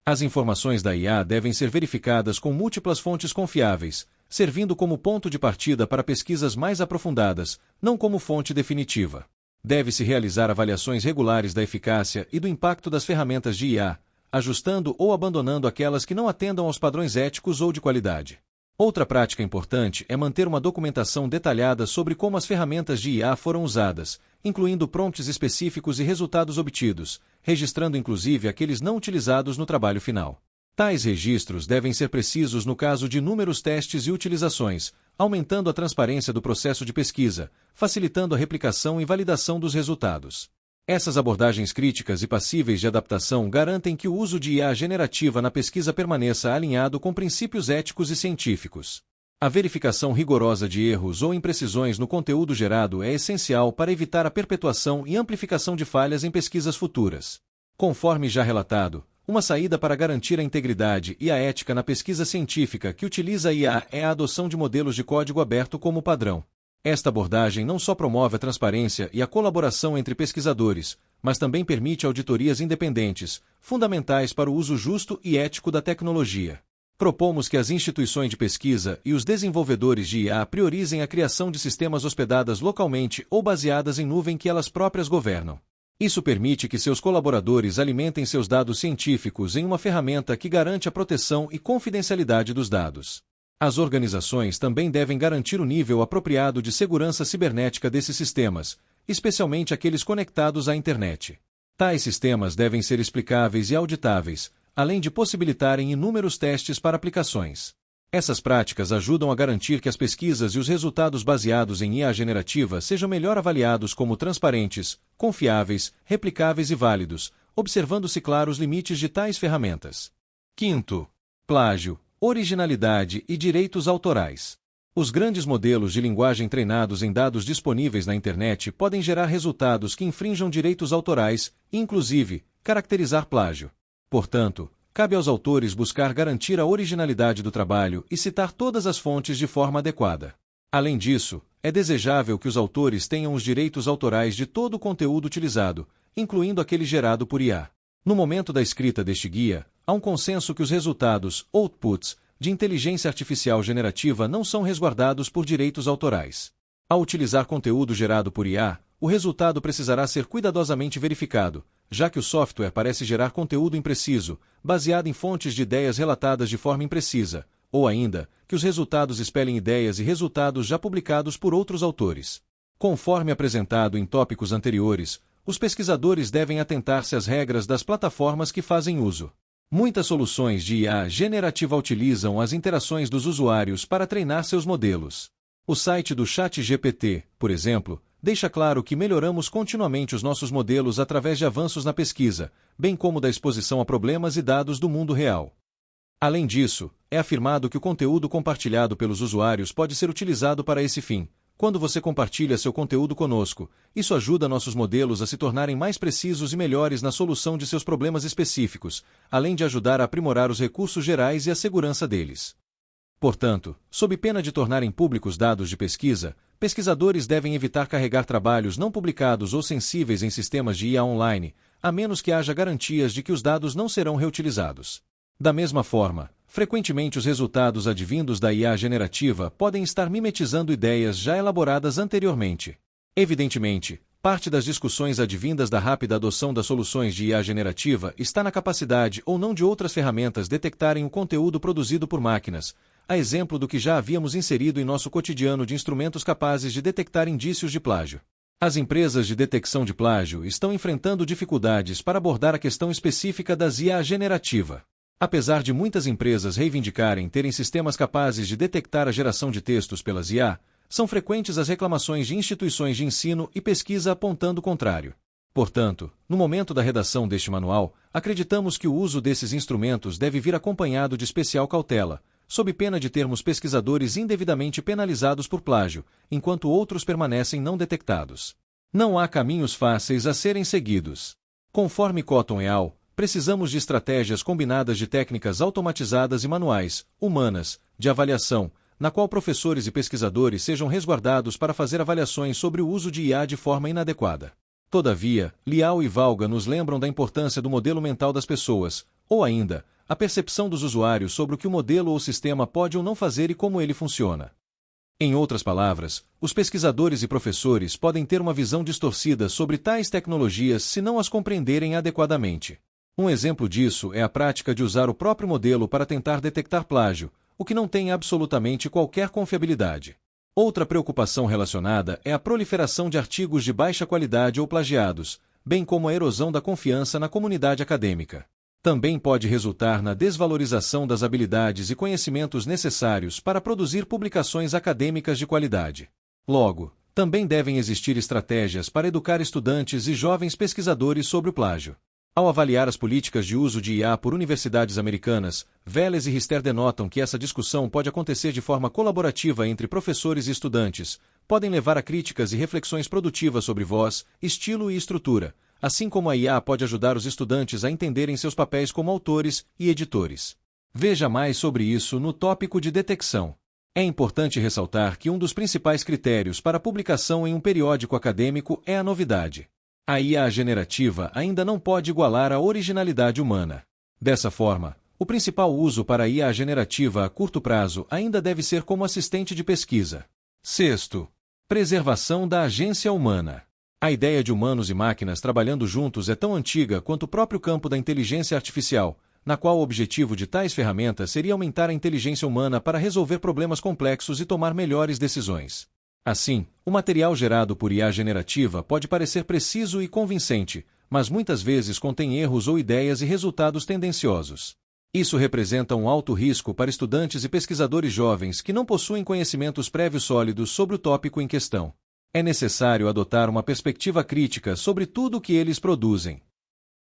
As informações da IA devem ser verificadas com múltiplas fontes confiáveis, servindo como ponto de partida para pesquisas mais aprofundadas, não como fonte definitiva. Deve-se realizar avaliações regulares da eficácia e do impacto das ferramentas de IA, ajustando ou abandonando aquelas que não atendam aos padrões éticos ou de qualidade. Outra prática importante é manter uma documentação detalhada sobre como as ferramentas de IA foram usadas, incluindo prompts específicos e resultados obtidos, registrando inclusive aqueles não utilizados no trabalho final. Tais registros devem ser precisos no caso de inúmeros testes e utilizações, aumentando a transparência do processo de pesquisa, facilitando a replicação e validação dos resultados. Essas abordagens críticas e passíveis de adaptação garantem que o uso de IA generativa na pesquisa permaneça alinhado com princípios éticos e científicos. A verificação rigorosa de erros ou imprecisões no conteúdo gerado é essencial para evitar a perpetuação e amplificação de falhas em pesquisas futuras. Conforme já relatado, uma saída para garantir a integridade e a ética na pesquisa científica que utiliza a IA é a adoção de modelos de código aberto como padrão. Esta abordagem não só promove a transparência e a colaboração entre pesquisadores, mas também permite auditorias independentes, fundamentais para o uso justo e ético da tecnologia. Propomos que as instituições de pesquisa e os desenvolvedores de IA priorizem a criação de sistemas hospedadas localmente ou baseadas em nuvem que elas próprias governam. Isso permite que seus colaboradores alimentem seus dados científicos em uma ferramenta que garante a proteção e confidencialidade dos dados. As organizações também devem garantir o nível apropriado de segurança cibernética desses sistemas, especialmente aqueles conectados à internet. Tais sistemas devem ser explicáveis e auditáveis, além de possibilitarem inúmeros testes para aplicações. Essas práticas ajudam a garantir que as pesquisas e os resultados baseados em IA generativa sejam melhor avaliados como transparentes, confiáveis, replicáveis e válidos, observando-se claro os limites de tais ferramentas. Quinto, plágio, originalidade e direitos autorais. Os grandes modelos de linguagem treinados em dados disponíveis na internet podem gerar resultados que infringam direitos autorais e, inclusive, caracterizar plágio. Portanto, cabe aos autores buscar garantir a originalidade do trabalho e citar todas as fontes de forma adequada. Além disso, é desejável que os autores tenham os direitos autorais de todo o conteúdo utilizado, incluindo aquele gerado por IA. No momento da escrita deste guia, há um consenso que os resultados, outputs, de inteligência artificial generativa não são resguardados por direitos autorais. Ao utilizar conteúdo gerado por IA, o resultado precisará ser cuidadosamente verificado, já que o software parece gerar conteúdo impreciso, baseado em fontes de ideias relatadas de forma imprecisa, ou ainda, que os resultados espelhem ideias e resultados já publicados por outros autores. Conforme apresentado em tópicos anteriores, os pesquisadores devem atentar-se às regras das plataformas que fazem uso. Muitas soluções de IA generativa utilizam as interações dos usuários para treinar seus modelos. O site do ChatGPT, por exemplo, deixa claro que melhoramos continuamente os nossos modelos através de avanços na pesquisa, bem como da exposição a problemas e dados do mundo real. Além disso, é afirmado que o conteúdo compartilhado pelos usuários pode ser utilizado para esse fim. Quando você compartilha seu conteúdo conosco, isso ajuda nossos modelos a se tornarem mais precisos e melhores na solução de seus problemas específicos, além de ajudar a aprimorar os recursos gerais e a segurança deles. Portanto, sob pena de tornarem públicos dados de pesquisa, pesquisadores devem evitar carregar trabalhos não publicados ou sensíveis em sistemas de IA online, a menos que haja garantias de que os dados não serão reutilizados. Da mesma forma, frequentemente os resultados advindos da IA generativa podem estar mimetizando ideias já elaboradas anteriormente. Evidentemente, parte das discussões advindas da rápida adoção das soluções de IA generativa está na capacidade ou não de outras ferramentas detectarem o conteúdo produzido por máquinas, a exemplo do que já havíamos inserido em nosso cotidiano de instrumentos capazes de detectar indícios de plágio. As empresas de detecção de plágio estão enfrentando dificuldades para abordar a questão específica das IA generativa. Apesar de muitas empresas reivindicarem terem sistemas capazes de detectar a geração de textos pelas IA, são frequentes as reclamações de instituições de ensino e pesquisa apontando o contrário. Portanto, no momento da redação deste manual, acreditamos que o uso desses instrumentos deve vir acompanhado de especial cautela, sob pena de termos pesquisadores indevidamente penalizados por plágio, enquanto outros permanecem não detectados. Não há caminhos fáceis a serem seguidos. Conforme Cotton et al., precisamos de estratégias combinadas de técnicas automatizadas e manuais, humanas, de avaliação, na qual professores e pesquisadores sejam resguardados para fazer avaliações sobre o uso de IA de forma inadequada. Todavia, Liao e Valga nos lembram da importância do modelo mental das pessoas, ou ainda, a percepção dos usuários sobre o que o modelo ou sistema pode ou não fazer e como ele funciona. Em outras palavras, os pesquisadores e professores podem ter uma visão distorcida sobre tais tecnologias se não as compreenderem adequadamente. Um exemplo disso é a prática de usar o próprio modelo para tentar detectar plágio, o que não tem absolutamente qualquer confiabilidade. Outra preocupação relacionada é a proliferação de artigos de baixa qualidade ou plagiados, bem como a erosão da confiança na comunidade acadêmica. Também pode resultar na desvalorização das habilidades e conhecimentos necessários para produzir publicações acadêmicas de qualidade. Logo, também devem existir estratégias para educar estudantes e jovens pesquisadores sobre o plágio. Ao avaliar as políticas de uso de IA por universidades americanas, Vélez e Rister denotam que essa discussão pode acontecer de forma colaborativa entre professores e estudantes, podem levar a críticas e reflexões produtivas sobre voz, estilo e estrutura, assim como a IA pode ajudar os estudantes a entenderem seus papéis como autores e editores. Veja mais sobre isso no tópico de detecção. É importante ressaltar que um dos principais critérios para publicação em um periódico acadêmico é a novidade. A IA generativa ainda não pode igualar a originalidade humana. Dessa forma, o principal uso para a IA generativa a curto prazo ainda deve ser como assistente de pesquisa. Sexto, preservação da agência humana. A ideia de humanos e máquinas trabalhando juntos é tão antiga quanto o próprio campo da inteligência artificial, na qual o objetivo de tais ferramentas seria aumentar a inteligência humana para resolver problemas complexos e tomar melhores decisões. Assim, o material gerado por IA generativa pode parecer preciso e convincente, mas muitas vezes contém erros ou ideias e resultados tendenciosos. Isso representa um alto risco para estudantes e pesquisadores jovens que não possuem conhecimentos prévios sólidos sobre o tópico em questão. É necessário adotar uma perspectiva crítica sobre tudo o que eles produzem.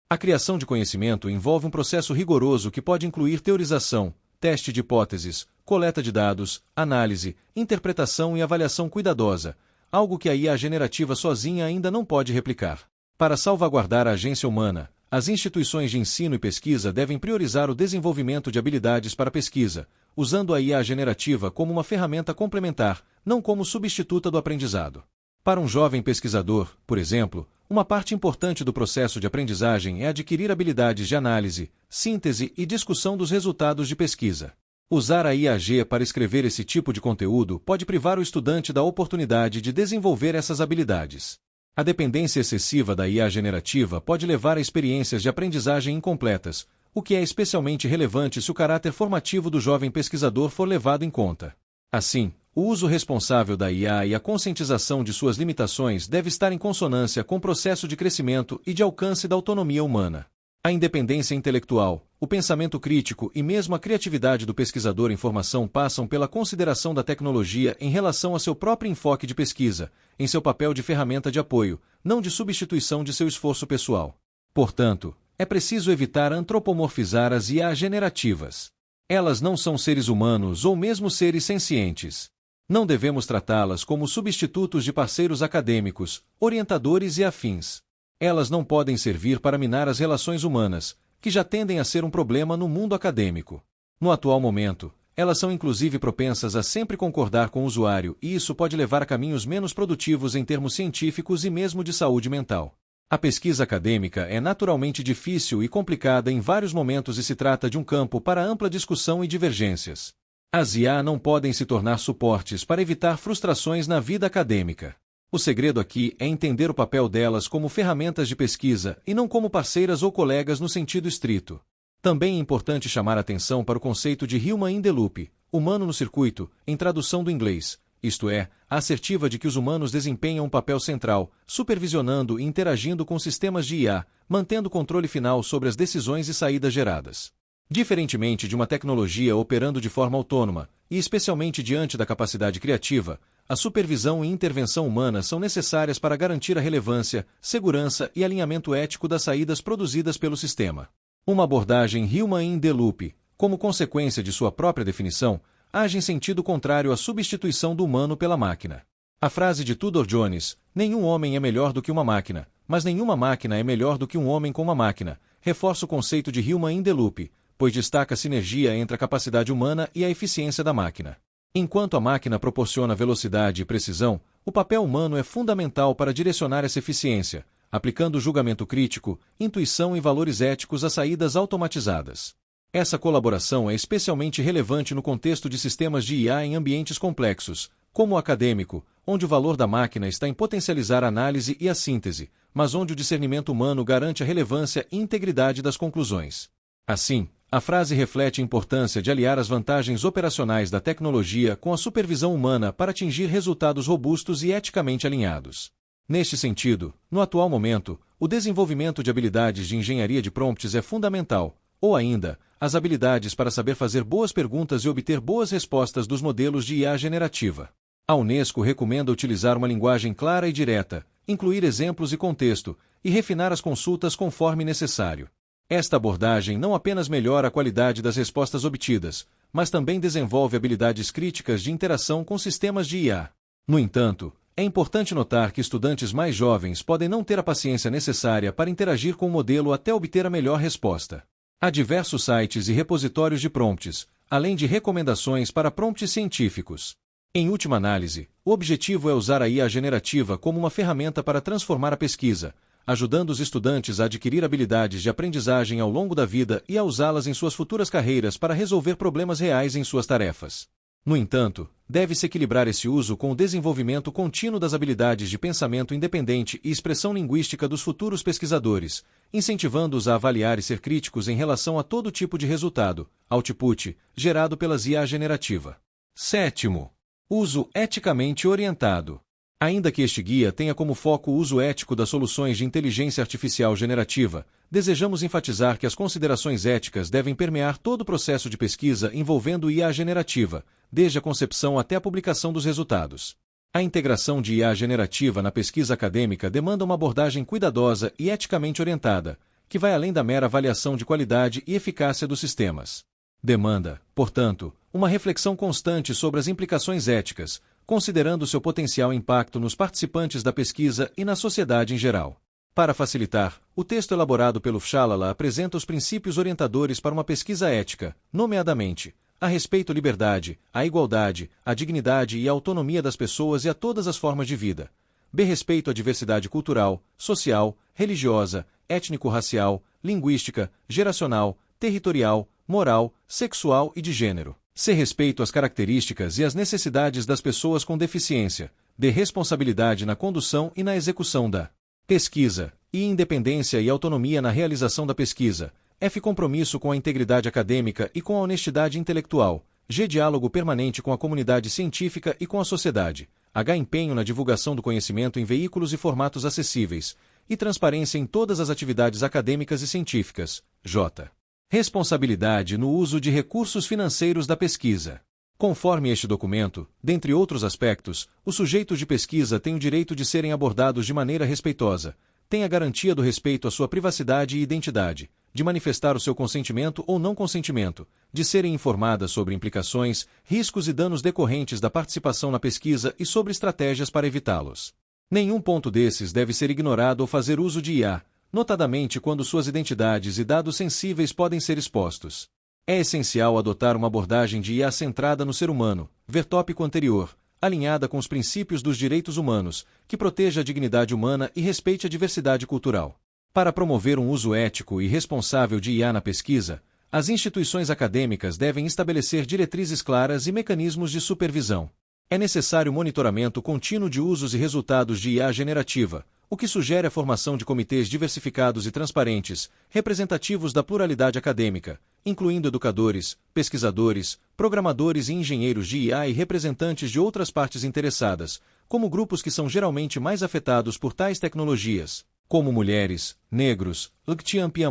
A criação de conhecimento envolve um processo rigoroso que pode incluir teorização, teste de hipóteses, coleta de dados, análise, interpretação e avaliação cuidadosa, algo que a IA generativa sozinha ainda não pode replicar. Para salvaguardar a agência humana, as instituições de ensino e pesquisa devem priorizar o desenvolvimento de habilidades para pesquisa, usando a IA generativa como uma ferramenta complementar, não como substituta do aprendizado. Para um jovem pesquisador, por exemplo, uma parte importante do processo de aprendizagem é adquirir habilidades de análise, síntese e discussão dos resultados de pesquisa. Usar a IAG para escrever esse tipo de conteúdo pode privar o estudante da oportunidade de desenvolver essas habilidades. A dependência excessiva da IA generativa pode levar a experiências de aprendizagem incompletas, o que é especialmente relevante se o caráter formativo do jovem pesquisador for levado em conta. Assim, o uso responsável da IA e a conscientização de suas limitações deve estar em consonância com o processo de crescimento e de alcance da autonomia humana. A independência intelectual, o pensamento crítico e mesmo a criatividade do pesquisador em formação passam pela consideração da tecnologia em relação a seu próprio enfoque de pesquisa, em seu papel de ferramenta de apoio, não de substituição de seu esforço pessoal. Portanto, é preciso evitar antropomorfizar as IA generativas. Elas não são seres humanos ou mesmo seres sencientes. Não devemos tratá-las como substitutos de parceiros acadêmicos, orientadores e afins. Elas não podem servir para minar as relações humanas, que já tendem a ser um problema no mundo acadêmico. No atual momento, elas são inclusive propensas a sempre concordar com o usuário e isso pode levar a caminhos menos produtivos em termos científicos e mesmo de saúde mental. A pesquisa acadêmica é naturalmente difícil e complicada em vários momentos e se trata de um campo para ampla discussão e divergências. As IA não podem se tornar suportes para evitar frustrações na vida acadêmica. O segredo aqui é entender o papel delas como ferramentas de pesquisa e não como parceiras ou colegas no sentido estrito. Também é importante chamar a atenção para o conceito de Human in the Loop, humano no circuito, em tradução do inglês, isto é, a assertiva de que os humanos desempenham um papel central, supervisionando e interagindo com sistemas de IA, mantendo controle final sobre as decisões e saídas geradas. Diferentemente de uma tecnologia operando de forma autônoma, e especialmente diante da capacidade criativa, a supervisão e intervenção humana são necessárias para garantir a relevância, segurança e alinhamento ético das saídas produzidas pelo sistema. Uma abordagem Human in the Loop, como consequência de sua própria definição, age em sentido contrário à substituição do humano pela máquina. A frase de Tudor Jones, nenhum homem é melhor do que uma máquina, mas nenhuma máquina é melhor do que um homem com uma máquina, reforça o conceito de Human in the Loop, pois destaca a sinergia entre a capacidade humana e a eficiência da máquina. Enquanto a máquina proporciona velocidade e precisão, o papel humano é fundamental para direcionar essa eficiência, aplicando julgamento crítico, intuição e valores éticos a saídas automatizadas. Essa colaboração é especialmente relevante no contexto de sistemas de IA em ambientes complexos, como o acadêmico, onde o valor da máquina está em potencializar a análise e a síntese, mas onde o discernimento humano garante a relevância e integridade das conclusões. Assim, a frase reflete a importância de aliar as vantagens operacionais da tecnologia com a supervisão humana para atingir resultados robustos e eticamente alinhados. Neste sentido, no atual momento, o desenvolvimento de habilidades de engenharia de prompts é fundamental, ou ainda, as habilidades para saber fazer boas perguntas e obter boas respostas dos modelos de IA generativa. A Unesco recomenda utilizar uma linguagem clara e direta, incluir exemplos e contexto, e refinar as consultas conforme necessário. Esta abordagem não apenas melhora a qualidade das respostas obtidas, mas também desenvolve habilidades críticas de interação com sistemas de IA. No entanto, é importante notar que estudantes mais jovens podem não ter a paciência necessária para interagir com o modelo até obter a melhor resposta. Há diversos sites e repositórios de prompts, além de recomendações para prompts científicos. Em última análise, o objetivo é usar a IA generativa como uma ferramenta para transformar a pesquisa, ajudando os estudantes a adquirir habilidades de aprendizagem ao longo da vida e a usá-las em suas futuras carreiras para resolver problemas reais em suas tarefas. No entanto, deve-se equilibrar esse uso com o desenvolvimento contínuo das habilidades de pensamento independente e expressão linguística dos futuros pesquisadores, incentivando-os a avaliar e ser críticos em relação a todo tipo de resultado, output, gerado pelas IA generativa. 7º. Uso eticamente orientado. Ainda que este guia tenha como foco o uso ético das soluções de inteligência artificial generativa, desejamos enfatizar que as considerações éticas devem permear todo o processo de pesquisa envolvendo IA generativa, desde a concepção até a publicação dos resultados. A integração de IA generativa na pesquisa acadêmica demanda uma abordagem cuidadosa e eticamente orientada, que vai além da mera avaliação de qualidade e eficácia dos sistemas. Demanda, portanto, uma reflexão constante sobre as implicações éticas, considerando seu potencial impacto nos participantes da pesquisa e na sociedade em geral. Para facilitar, o texto elaborado pelo Shalala apresenta os princípios orientadores para uma pesquisa ética, nomeadamente, a respeito à liberdade, à igualdade, à dignidade e à autonomia das pessoas e a todas as formas de vida. B. Respeito à diversidade cultural, social, religiosa, étnico-racial, linguística, geracional, territorial, moral, sexual e de gênero. C. Respeito às características e às necessidades das pessoas com deficiência, d. Responsabilidade na condução e na execução da pesquisa, e independência e autonomia na realização da pesquisa, f. Compromisso com a integridade acadêmica e com a honestidade intelectual, g. Diálogo permanente com a comunidade científica e com a sociedade, h. Empenho na divulgação do conhecimento em veículos e formatos acessíveis, e transparência em todas as atividades acadêmicas e científicas, j. Responsabilidade no uso de recursos financeiros da pesquisa. Conforme este documento, dentre outros aspectos, os sujeitos de pesquisa têm o direito de serem abordados de maneira respeitosa, têm a garantia do respeito à sua privacidade e identidade, de manifestar o seu consentimento ou não consentimento, de serem informadas sobre implicações, riscos e danos decorrentes da participação na pesquisa e sobre estratégias para evitá-los. Nenhum ponto desses deve ser ignorado ou fazer uso de IA, notadamente quando suas identidades e dados sensíveis podem ser expostos. É essencial adotar uma abordagem de IA centrada no ser humano, ver tópico anterior, alinhada com os princípios dos direitos humanos, que proteja a dignidade humana e respeite a diversidade cultural. Para promover um uso ético e responsável de IA na pesquisa, as instituições acadêmicas devem estabelecer diretrizes claras e mecanismos de supervisão. É necessário monitoramento contínuo de usos e resultados de IA generativa, o que sugere a formação de comitês diversificados e transparentes, representativos da pluralidade acadêmica, incluindo educadores, pesquisadores, programadores e engenheiros de IA e representantes de outras partes interessadas, como grupos que são geralmente mais afetados por tais tecnologias, como mulheres, negros, LGBTQIA+,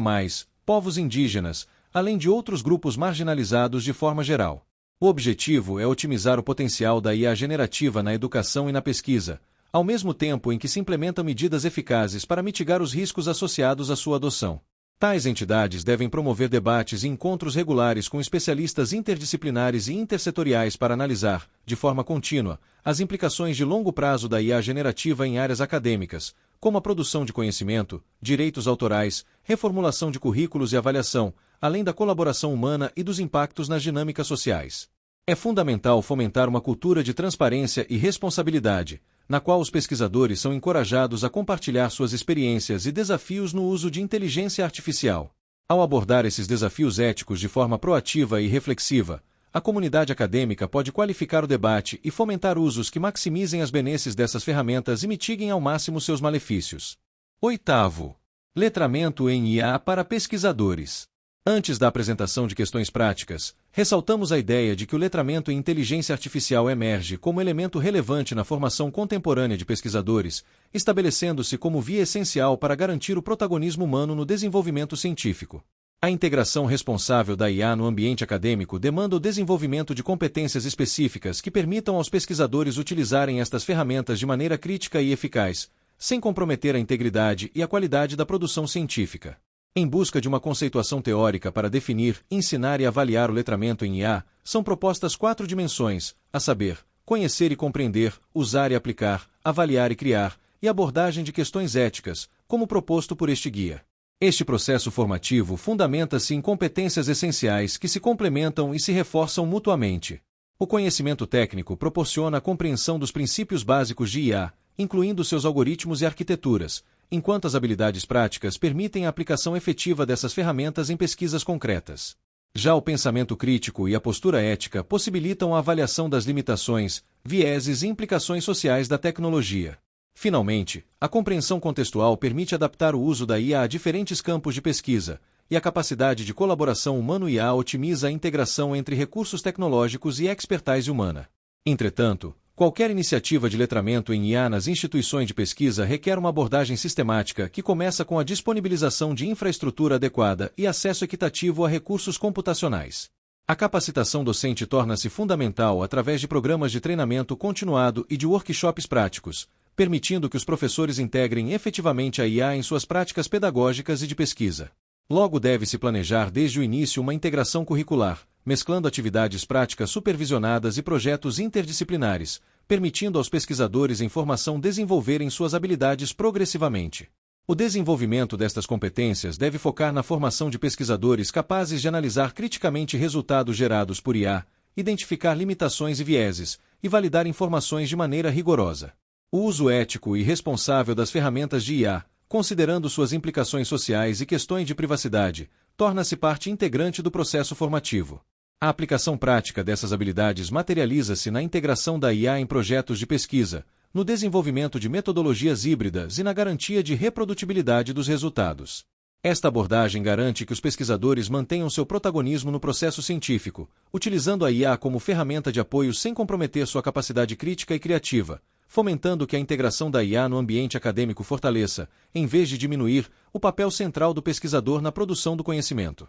povos indígenas, além de outros grupos marginalizados de forma geral. O objetivo é otimizar o potencial da IA generativa na educação e na pesquisa, ao mesmo tempo em que se implementam medidas eficazes para mitigar os riscos associados à sua adoção. Tais entidades devem promover debates e encontros regulares com especialistas interdisciplinares e intersetoriais para analisar, de forma contínua, as implicações de longo prazo da IA generativa em áreas acadêmicas, como a produção de conhecimento, direitos autorais, reformulação de currículos e avaliação, além da colaboração humana e dos impactos nas dinâmicas sociais. É fundamental fomentar uma cultura de transparência e responsabilidade, na qual os pesquisadores são encorajados a compartilhar suas experiências e desafios no uso de inteligência artificial. Ao abordar esses desafios éticos de forma proativa e reflexiva, a comunidade acadêmica pode qualificar o debate e fomentar usos que maximizem as benesses dessas ferramentas e mitiguem ao máximo seus malefícios. 8º. Letramento em IA para pesquisadores. Antes da apresentação de questões práticas, ressaltamos a ideia de que o letramento em inteligência artificial emerge como elemento relevante na formação contemporânea de pesquisadores, estabelecendo-se como via essencial para garantir o protagonismo humano no desenvolvimento científico. A integração responsável da IA no ambiente acadêmico demanda o desenvolvimento de competências específicas que permitam aos pesquisadores utilizarem estas ferramentas de maneira crítica e eficaz, sem comprometer a integridade e a qualidade da produção científica. Em busca de uma conceituação teórica para definir, ensinar e avaliar o letramento em IA, são propostas 4 dimensões, a saber, conhecer e compreender, usar e aplicar, avaliar e criar, e abordagem de questões éticas, como proposto por este guia. Este processo formativo fundamenta-se em competências essenciais que se complementam e se reforçam mutuamente. O conhecimento técnico proporciona a compreensão dos princípios básicos de IA, incluindo seus algoritmos e arquiteturas, enquanto as habilidades práticas permitem a aplicação efetiva dessas ferramentas em pesquisas concretas. Já o pensamento crítico e a postura ética possibilitam a avaliação das limitações, vieses e implicações sociais da tecnologia. Finalmente, a compreensão contextual permite adaptar o uso da IA a diferentes campos de pesquisa, e a capacidade de colaboração humano-IA otimiza a integração entre recursos tecnológicos e expertise humana. Entretanto, qualquer iniciativa de letramento em IA nas instituições de pesquisa requer uma abordagem sistemática que começa com a disponibilização de infraestrutura adequada e acesso equitativo a recursos computacionais. A capacitação docente torna-se fundamental através de programas de treinamento continuado e de workshops práticos, permitindo que os professores integrem efetivamente a IA em suas práticas pedagógicas e de pesquisa. Logo deve-se planejar desde o início uma integração curricular, mesclando atividades práticas supervisionadas e projetos interdisciplinares, permitindo aos pesquisadores em formação desenvolverem suas habilidades progressivamente. O desenvolvimento destas competências deve focar na formação de pesquisadores capazes de analisar criticamente resultados gerados por IA, identificar limitações e vieses, e validar informações de maneira rigorosa. O uso ético e responsável das ferramentas de IA, considerando suas implicações sociais e questões de privacidade, torna-se parte integrante do processo formativo. A aplicação prática dessas habilidades materializa-se na integração da IA em projetos de pesquisa, no desenvolvimento de metodologias híbridas e na garantia de reprodutibilidade dos resultados. Esta abordagem garante que os pesquisadores mantenham seu protagonismo no processo científico, utilizando a IA como ferramenta de apoio sem comprometer sua capacidade crítica e criativa, fomentando que a integração da IA no ambiente acadêmico fortaleça, em vez de diminuir, o papel central do pesquisador na produção do conhecimento.